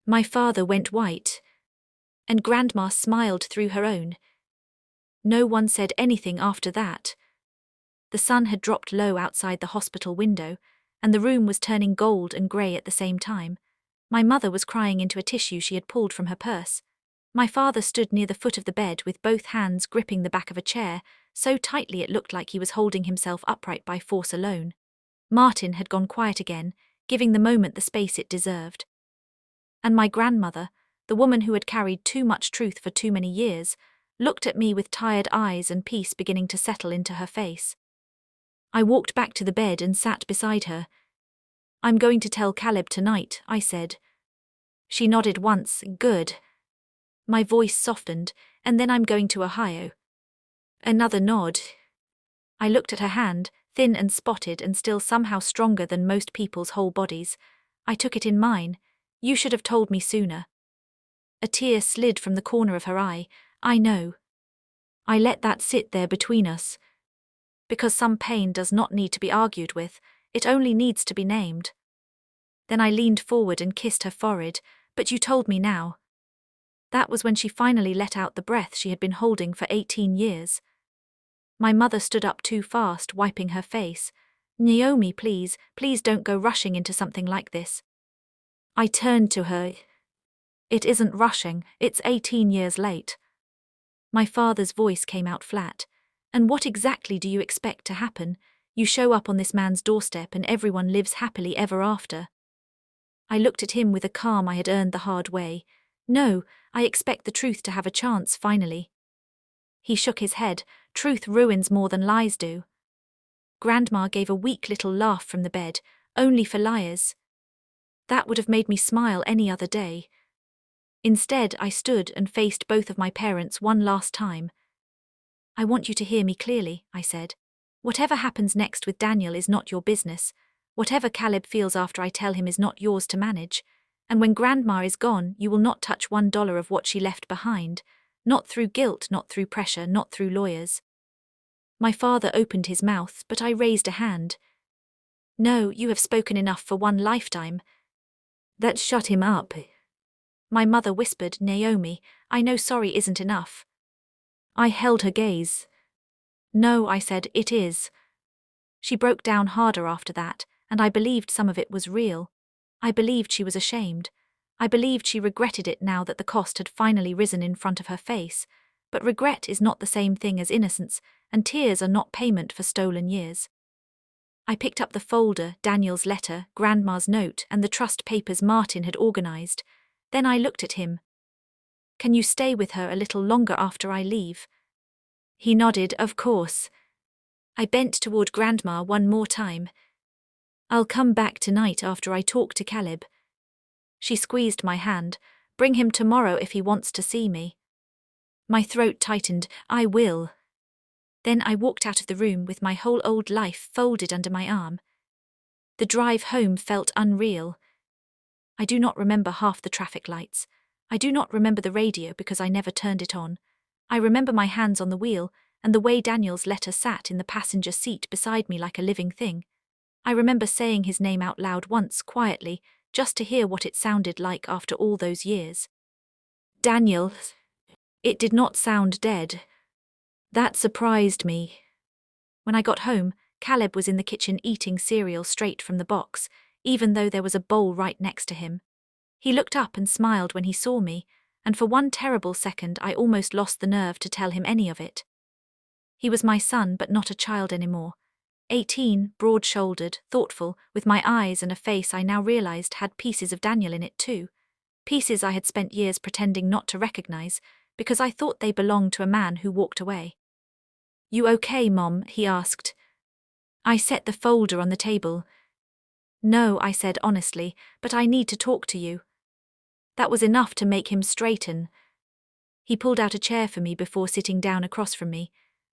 My father went white. And Grandma smiled through her own. No one said anything after that. The sun had dropped low outside the hospital window, and the room was turning gold and grey at the same time. My mother was crying into a tissue she had pulled from her purse. My father stood near the foot of the bed with both hands gripping the back of a chair, so tightly it looked like he was holding himself upright by force alone. Martin had gone quiet again, giving the moment the space it deserved. And my grandmother, the woman who had carried too much truth for too many years, looked at me with tired eyes and peace beginning to settle into her face. I walked back to the bed and sat beside her. I'm going to tell Caleb tonight, I said. She nodded once. Good. My voice softened. And then I'm going to Ohio. Another nod. I looked at her hand, thin and spotted and still somehow stronger than most people's whole bodies. I took it in mine. You should have told me sooner. A tear slid from the corner of her eye. I know. I let that sit there between us. Because some pain does not need to be argued with, it only needs to be named. Then I leaned forward and kissed her forehead. But you told me now. That was when she finally let out the breath she had been holding for 18 years. My mother stood up too fast, wiping her face. Naomi, please don't go rushing into something like this. I turned to her. It isn't rushing, it's 18 years late. My father's voice came out flat. And what exactly do you expect to happen? You show up on this man's doorstep and everyone lives happily ever after. I looked at him with a calm I had earned the hard way. No, I expect the truth to have a chance finally. He shook his head. Truth ruins more than lies do. Grandma gave a weak little laugh from the bed. Only for liars. That would have made me smile any other day. Instead, I stood and faced both of my parents one last time. I want you to hear me clearly, I said. Whatever happens next with Daniel is not your business. Whatever Caleb feels after I tell him is not yours to manage. And when Grandma is gone, you will not touch $1 of what she left behind. Not through guilt, not through pressure, not through lawyers. My father opened his mouth, but I raised a hand. No, you have spoken enough for one lifetime. That shut him up. My mother whispered, Naomi, I know sorry isn't enough. I held her gaze. No, I said, it is. She broke down harder after that, and I believed some of it was real. I believed she was ashamed. I believed she regretted it now that the cost had finally risen in front of her face. But regret is not the same thing as innocence, and tears are not payment for stolen years. I picked up the folder, Daniel's letter, Grandma's note, and the trust papers Martin had organized. Then I looked at him. Can you stay with her a little longer after I leave? He nodded, of course. I bent toward Grandma one more time. I'll come back tonight after I talk to Caleb. She squeezed my hand. Bring him tomorrow if he wants to see me. My throat tightened. I will. Then I walked out of the room with my whole old life folded under my arm. The drive home felt unreal. I do not remember half the traffic lights. I do not remember the radio because I never turned it on. I remember my hands on the wheel and the way Daniel's letter sat in the passenger seat beside me like a living thing. I remember saying his name out loud once, quietly, just to hear what it sounded like after all those years. Daniel. It did not sound dead. That surprised me. When I got home, Caleb was in the kitchen eating cereal straight from the box, even though there was a bowl right next to him. He looked up and smiled when he saw me, and for one terrible second I almost lost the nerve to tell him any of it. He was my son, but not a child anymore. 18, broad-shouldered, thoughtful, with my eyes and a face I now realized had pieces of Daniel in it too. Pieces I had spent years pretending not to recognize, because I thought they belonged to a man who walked away. You okay, Mom? He asked. I set the folder on the table. No, I said honestly, but I need to talk to you. That was enough to make him straighten. He pulled out a chair for me before sitting down across from me.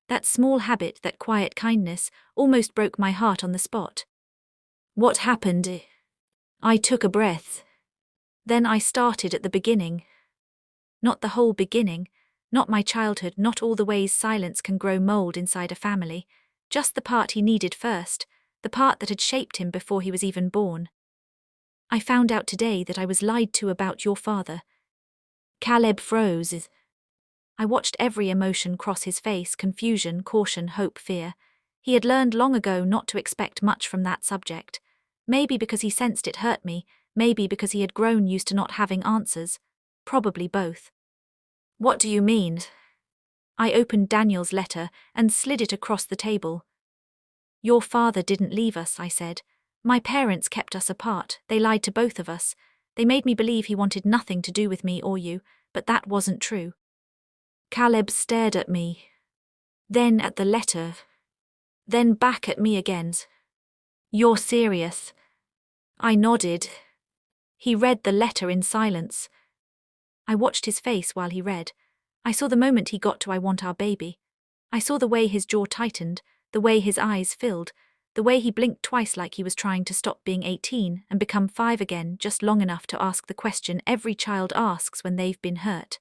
That small habit, that quiet kindness, almost broke my heart on the spot. What happened? I took a breath. Then I started at the beginning. Not the whole beginning, not my childhood, not all the ways silence can grow mold inside a family, just the part he needed first, the part that had shaped him before he was even born. I found out today that I was lied to about your father. Caleb froze. I watched every emotion cross his face: confusion, caution, hope, fear. He had learned long ago not to expect much from that subject. Maybe because he sensed it hurt me, maybe because he had grown used to not having answers. Probably both. What do you mean? I opened Daniel's letter and slid it across the table. Your father didn't leave us, I said. My parents kept us apart. They lied to both of us. They made me believe he wanted nothing to do with me or you, but that wasn't true. Caleb stared at me. Then at the letter. Then back at me again. You're serious? I nodded. He read the letter in silence. I watched his face while he read. I saw the moment he got to I want our baby. I saw the way his jaw tightened, the way his eyes filled, the way he blinked twice like he was trying to stop being 18 and become 5 again, just long enough to ask the question every child asks when they've been hurt.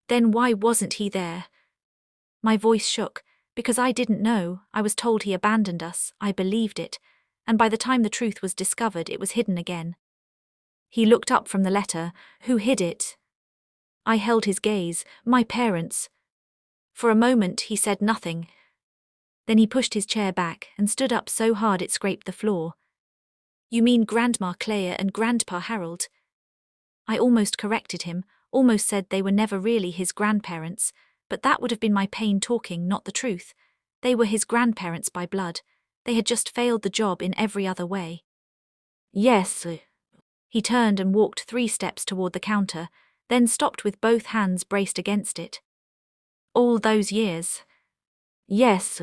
Then why wasn't he there? My voice shook, because I didn't know. I was told he abandoned us, I believed it, and by the time the truth was discovered it was hidden again. He looked up from the letter. Who hid it? I held his gaze. My parents. For a moment he said nothing. Then he pushed his chair back and stood up so hard it scraped the floor. You mean Grandma Claire and Grandpa Harold? I almost corrected him, almost said they were never really his grandparents, but that would have been my pain talking, not the truth. They were his grandparents by blood. They had just failed the job in every other way. Yes. He turned and walked 3 steps toward the counter, then stopped with both hands braced against it. All those years. Yes.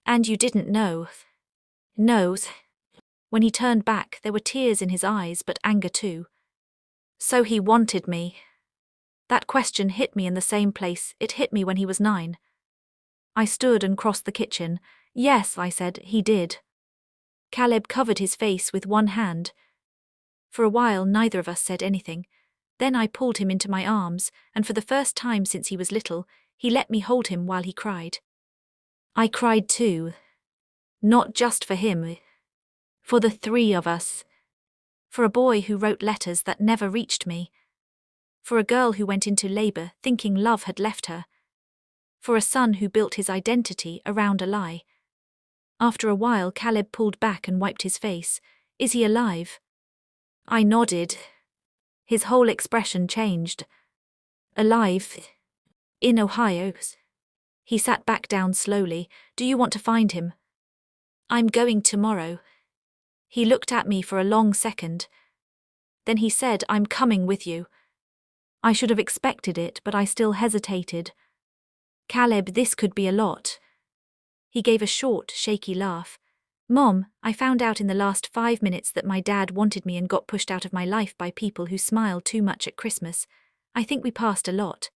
And you didn't know? No. When he turned back, there were tears in his eyes, but anger too. So he wanted me. That question hit me in the same place it hit me when he was 9. I stood and crossed the kitchen. Yes, I said, he did. Caleb covered his face with one hand. For a while, neither of us said anything. Then I pulled him into my arms, and for the first time since he was little, he let me hold him while he cried. I cried too. Not just for him. For the 3 of us. For a boy who wrote letters that never reached me. For a girl who went into labor thinking love had left her. For a son who built his identity around a lie. After a while, Caleb pulled back and wiped his face. Is he alive? I nodded. His whole expression changed. Alive? In Ohio? He sat back down slowly. Do you want to find him? I'm going tomorrow. He looked at me for a long second. Then he said, I'm coming with you. I should have expected it, but I still hesitated. Caleb, this could be a lot. He gave a short, shaky laugh. Mom, I found out in the last 5 minutes that my dad wanted me and got pushed out of my life by people who smile too much at Christmas. I think we passed a lot.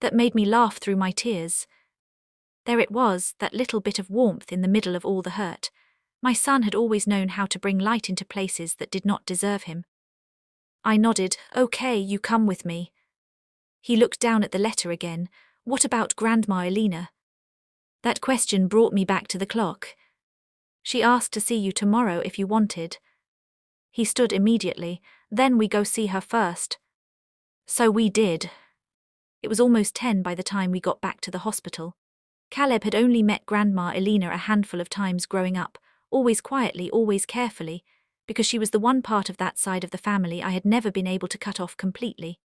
That made me laugh through my tears. There it was, that little bit of warmth in the middle of all the hurt. My son had always known how to bring light into places that did not deserve him. I nodded. Okay, you come with me. He looked down at the letter again. What about Grandma Elena? That question brought me back to the clock. She asked to see you tomorrow if you wanted. He stood immediately. Then we go see her first. So we did. It was almost 10 by the time we got back to the hospital. Caleb had only met Grandma Elena a handful of times growing up, always quietly, always carefully, because she was the one part of that side of the family I had never been able to cut off completely.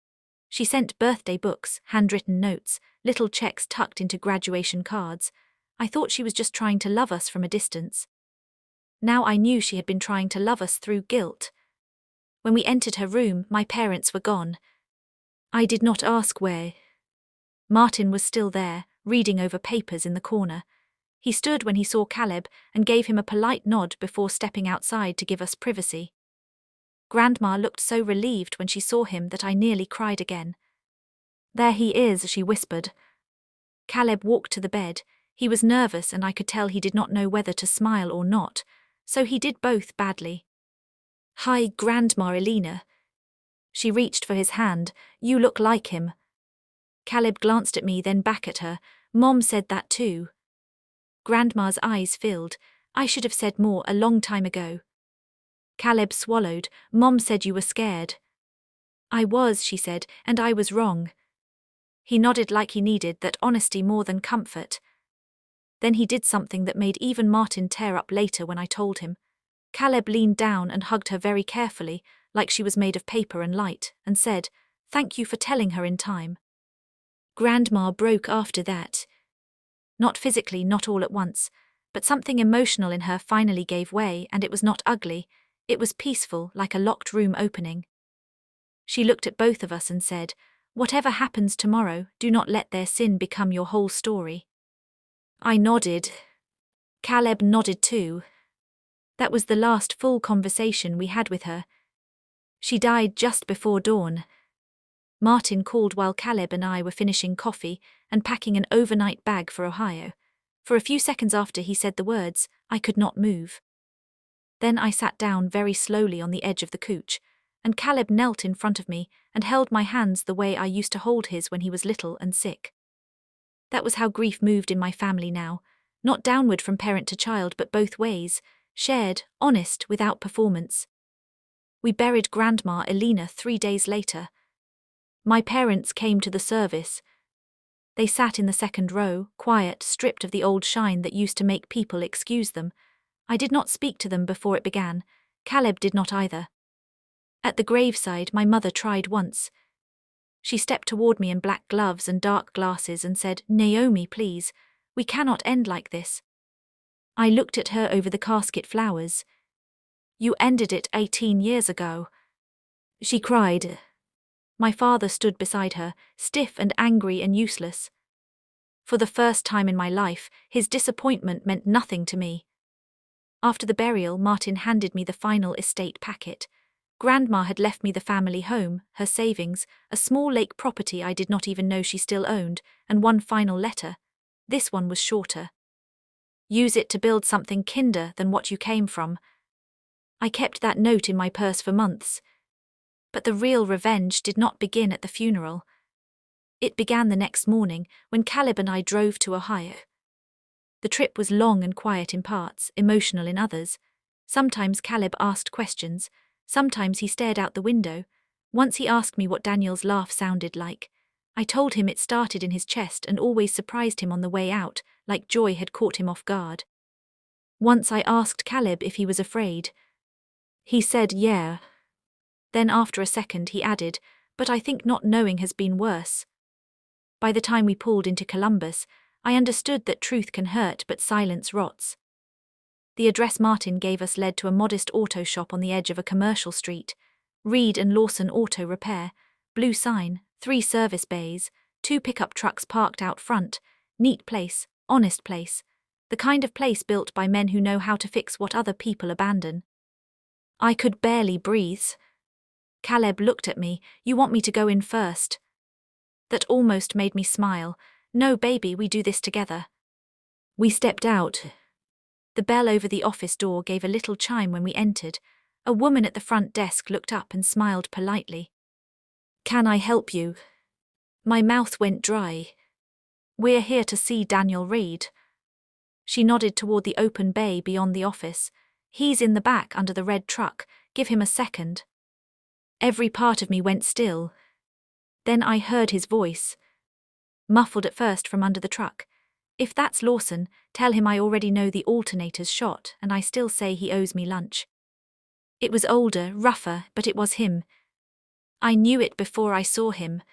She sent birthday books, handwritten notes, little checks tucked into graduation cards. I thought she was just trying to love us from a distance. Now I knew she had been trying to love us through guilt. When we entered her room, my parents were gone. I did not ask where. Martin was still there, reading over papers in the corner. He stood when he saw Caleb and gave him a polite nod before stepping outside to give us privacy. Grandma looked so relieved when she saw him that I nearly cried again. There he is, she whispered. Caleb walked to the bed. He was nervous and I could tell he did not know whether to smile or not, so he did both badly. Hi, Grandma Elena. She reached for his hand. You look like him. Caleb glanced at me, then back at her. Mom said that too. Grandma's eyes filled. I should have said more a long time ago. Caleb swallowed. Mom said you were scared. I was, she said, and I was wrong. He nodded like he needed that honesty more than comfort. Then he did something that made even Martin tear up later when I told him. Caleb leaned down and hugged her very carefully, like she was made of paper and light, and said, Thank you for telling her in time. Grandma broke after that. Not physically, not all at once, but something emotional in her finally gave way, and it was not ugly. It was peaceful, like a locked room opening. She looked at both of us and said, Whatever happens tomorrow, do not let their sin become your whole story. I nodded. Caleb nodded too. That was the last full conversation we had with her. She died just before dawn. Martin called while Caleb and I were finishing coffee and packing an overnight bag for Ohio. For a few seconds after he said the words, I could not move. Then I sat down very slowly on the edge of the couch, and Caleb knelt in front of me and held my hands the way I used to hold his when he was little and sick. That was how grief moved in my family now, not downward from parent to child but both ways, shared, honest, without performance. We buried Grandma Elena 3 days later. My parents came to the service. They sat in the second row, quiet, stripped of the old shine that used to make people excuse them. I did not speak to them before it began. Caleb did not either. At the graveside, my mother tried once. She stepped toward me in black gloves and dark glasses and said, Naomi, please, we cannot end like this. I looked at her over the casket flowers. You ended it 18 years ago. She cried. My father stood beside her, stiff and angry and useless. For the first time in my life, his disappointment meant nothing to me. After the burial, Martin handed me the final estate packet. Grandma had left me the family home, her savings, a small lake property I did not even know she still owned, and one final letter. This one was shorter. Use it to build something kinder than what you came from. I kept that note in my purse for months. But the real revenge did not begin at the funeral. It began the next morning when Caleb and I drove to Ohio. The trip was long and quiet in parts, emotional in others. Sometimes Caleb asked questions, sometimes he stared out the window, Once he asked me what Daniel's laugh sounded like. I told him it started in his chest and always surprised him on the way out, like joy had caught him off guard. Once I asked Caleb if he was afraid. He said, yeah. Then after a second he added, but I think not knowing has been worse. By the time we pulled into Columbus, I understood that truth can hurt but silence rots. The address Martin gave us led to a modest auto shop on the edge of a commercial street. Reed and Lawson Auto Repair, blue sign, 3 service bays, 2 pickup trucks parked out front, neat place, honest place, the kind of place built by men who know how to fix what other people abandon. I could barely breathe. Caleb looked at me, you want me to go in first? That almost made me smile. No, baby, we do this together. We stepped out. The bell over the office door gave a little chime when we entered. A woman at the front desk looked up and smiled politely. Can I help you? My mouth went dry. We're here to see Daniel Reed. She nodded toward the open bay beyond the office. He's in the back under the red truck. Give him a second. Every part of me went still. Then I heard his voice. Muffled at first from under the truck. If that's Lawson, tell him I already know the alternator's shot and I still say he owes me lunch. It was older, rougher, but it was him. I knew it before I saw him.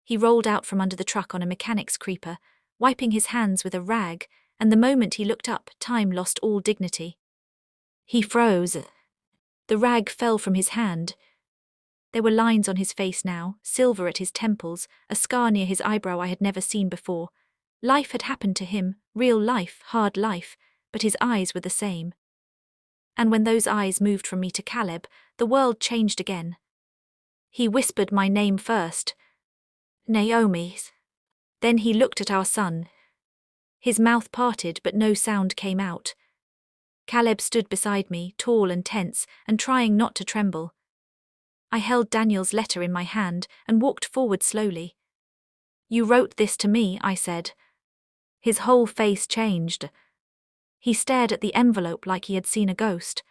He rolled out from under the truck on a mechanic's creeper, wiping his hands with a rag, and the moment he looked up, time lost all dignity. He froze. The rag fell from his hand. There were lines on his face now, silver at his temples, a scar near his eyebrow I had never seen before. Life had happened to him, real life, hard life, but his eyes were the same. And when those eyes moved from me to Caleb, the world changed again. He whispered my name first. Naomi. Then he looked at our son. His mouth parted but no sound came out. Caleb stood beside me, tall and tense, and trying not to tremble. I held Daniel's letter in my hand and walked forward slowly. You wrote this to me, I said. His whole face changed. He stared at the envelope like he had seen a ghost.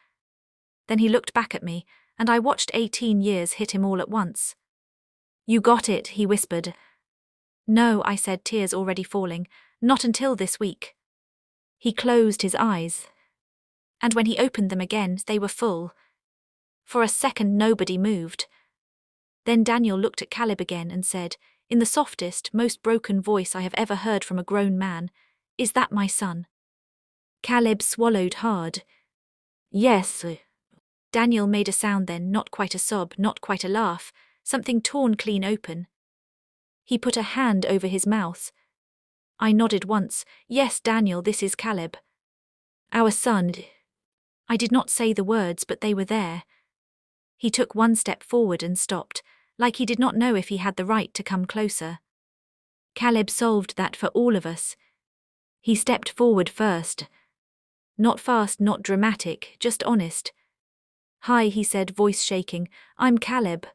Then he looked back at me, and I watched 18 years hit him all at once. You got it, he whispered. No, I said, tears already falling, not until this week. He closed his eyes. And when he opened them again, they were full. For a second nobody moved. Then Daniel looked at Caleb again and said, in the softest, most broken voice I have ever heard from a grown man, is that my son? Caleb swallowed hard. Yes. Daniel made a sound then, not quite a sob, not quite a laugh, something torn clean open. He put a hand over his mouth. I nodded once. Yes, Daniel, this is Caleb. Our son. I did not say the words, but they were there. He took one step forward and stopped, like he did not know if he had the right to come closer. Caleb solved that for all of us. He stepped forward first. Not fast, not dramatic, just honest. Hi, he said, voice shaking. I'm Caleb.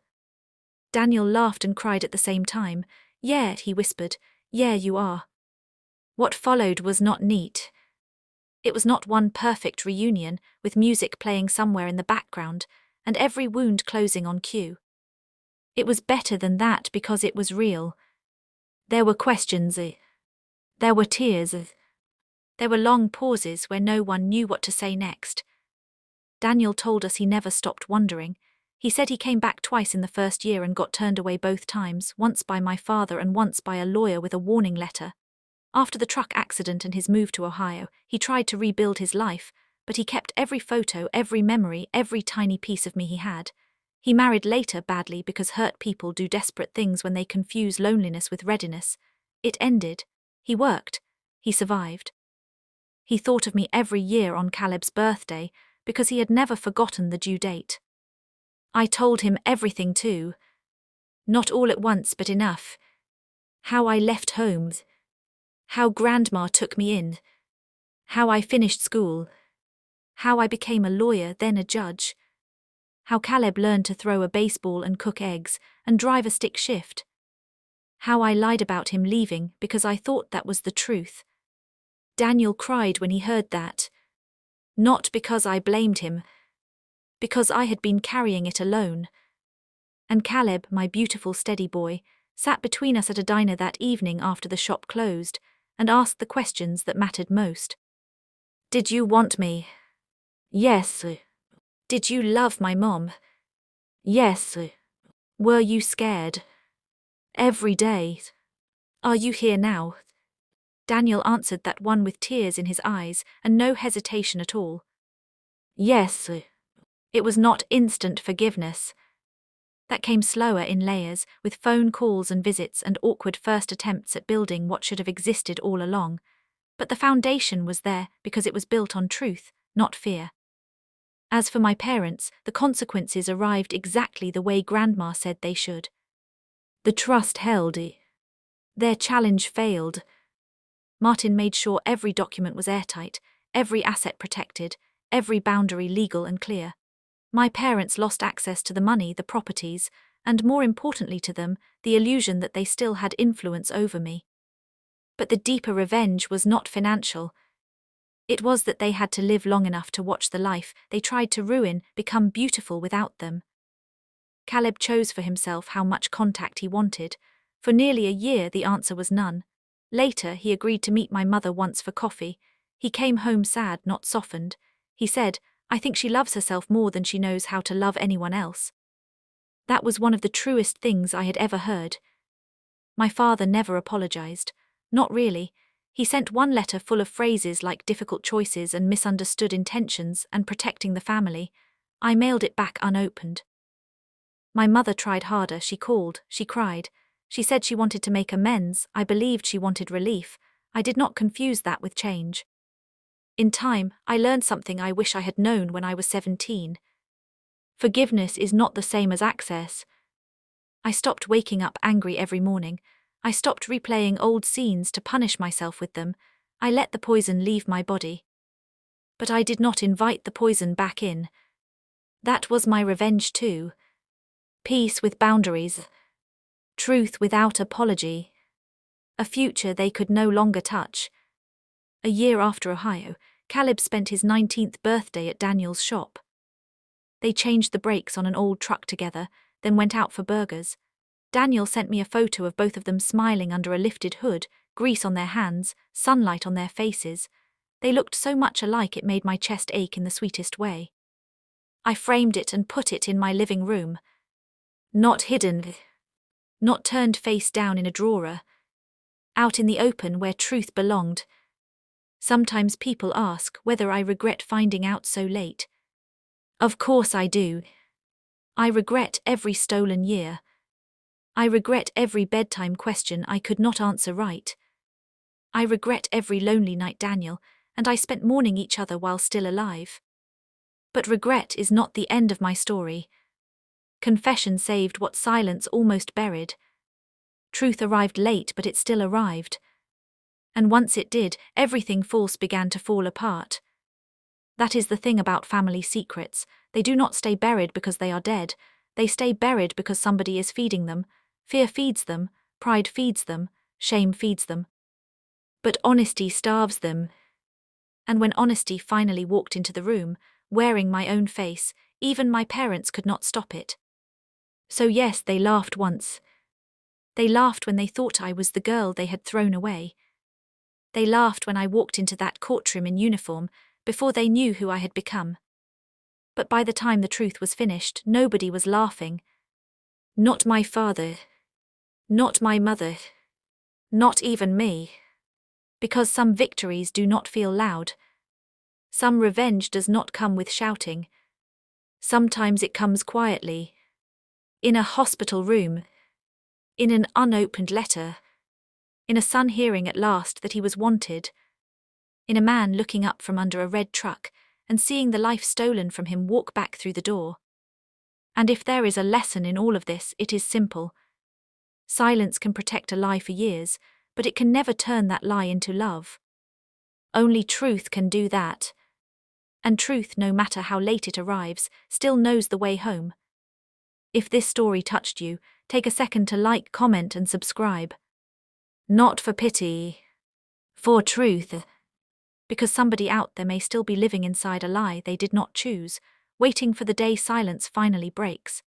Daniel laughed and cried at the same time. Yeah, he whispered. Yeah, you are. What followed was not neat. It was not one perfect reunion, with music playing somewhere in the background, and every wound closing on cue. It was better than that because it was real. There were questions. There were tears. There were long pauses where no one knew what to say next. Daniel told us he never stopped wondering. He said he came back twice in the first year and got turned away both times, once by my father and once by a lawyer with a warning letter. After the truck accident and his move to Ohio, he tried to rebuild his life, but he kept every photo, every memory, every tiny piece of me he had. He married later badly because hurt people do desperate things when they confuse loneliness with readiness. It ended. He worked. He survived. He thought of me every year on Caleb's birthday because he had never forgotten the due date. I told him everything too. Not all at once, but enough. How I left home. How Grandma took me in. How I finished school. How I became a lawyer, then a judge. How Caleb learned to throw a baseball and cook eggs and drive a stick shift. How I lied about him leaving because I thought that was the truth. Daniel cried when he heard that. Not because I blamed him. Because I had been carrying it alone. And Caleb, my beautiful steady boy, sat between us at a diner that evening after the shop closed and asked the questions that mattered most. Did you want me? Yes. Did you love my mom? Yes. Were you scared? Every day. Are you here now? Daniel answered that one with tears in his eyes and no hesitation at all. Yes. It was not instant forgiveness. That came slower in layers, with phone calls and visits and awkward first attempts at building what should have existed all along. But the foundation was there because it was built on truth, not fear. As for my parents, the consequences arrived exactly the way Grandma said they should. The trust held. Their challenge failed. Martin made sure every document was airtight, every asset protected, every boundary legal and clear. My parents lost access to the money, the properties, and more importantly to them, the illusion that they still had influence over me. But the deeper revenge was not financial. It was that they had to live long enough to watch the life they tried to ruin become beautiful without them. Caleb chose for himself how much contact he wanted. For nearly a year the answer was none. Later he agreed to meet my mother once for coffee. He came home sad, not softened. He said, "I think she loves herself more than she knows how to love anyone else." That was one of the truest things I had ever heard. My father never apologized. Not really. He sent one letter full of phrases like difficult choices and misunderstood intentions and protecting the family. I mailed it back unopened. My mother tried harder. She called, she cried. She said she wanted to make amends. I believed she wanted relief. I did not confuse that with change. In time, I learned something I wish I had known when I was 17. Forgiveness is not the same as access. I stopped waking up angry every morning. I stopped replaying old scenes to punish myself with them. I let the poison leave my body. But I did not invite the poison back in. That was my revenge too. Peace with boundaries. Truth without apology. A future they could no longer touch. A year after Ohio, Caleb spent his 19th birthday at Daniel's shop. They changed the brakes on an old truck together, then went out for burgers. Daniel sent me a photo of both of them smiling under a lifted hood, grease on their hands, sunlight on their faces. They looked so much alike it made my chest ache in the sweetest way. I framed it and put it in my living room. Not hidden. Not turned face down in a drawer. Out in the open where truth belonged. Sometimes people ask whether I regret finding out so late. Of course I do. I regret every stolen year. I regret every bedtime question I could not answer right. I regret every lonely night, Daniel, and I spent mourning each other while still alive. But regret is not the end of my story. Confession saved what silence almost buried. Truth arrived late, but it still arrived. And once it did, everything false began to fall apart. That is the thing about family secrets. They do not stay buried because they are dead. They stay buried because somebody is feeding them. Fear feeds them, pride feeds them, shame feeds them. But honesty starves them. And when honesty finally walked into the room, wearing my own face, even my parents could not stop it. So yes, they laughed once. They laughed when they thought I was the girl they had thrown away. They laughed when I walked into that courtroom in uniform, before they knew who I had become. But by the time the truth was finished, nobody was laughing. Not my father. Not my mother. Not even me. Because some victories do not feel loud. Some revenge does not come with shouting. Sometimes it comes quietly. In a hospital room. In an unopened letter. In a son hearing at last that he was wanted. In a man looking up from under a red truck and seeing the life stolen from him walk back through the door. And if there is a lesson in all of this, it is simple. Silence can protect a lie for years, but it can never turn that lie into love. Only truth can do that. And truth, no matter how late it arrives, still knows the way home. If this story touched you, take a second to like, comment and subscribe. Not for pity. For truth. Because somebody out there may still be living inside a lie they did not choose, waiting for the day silence finally breaks.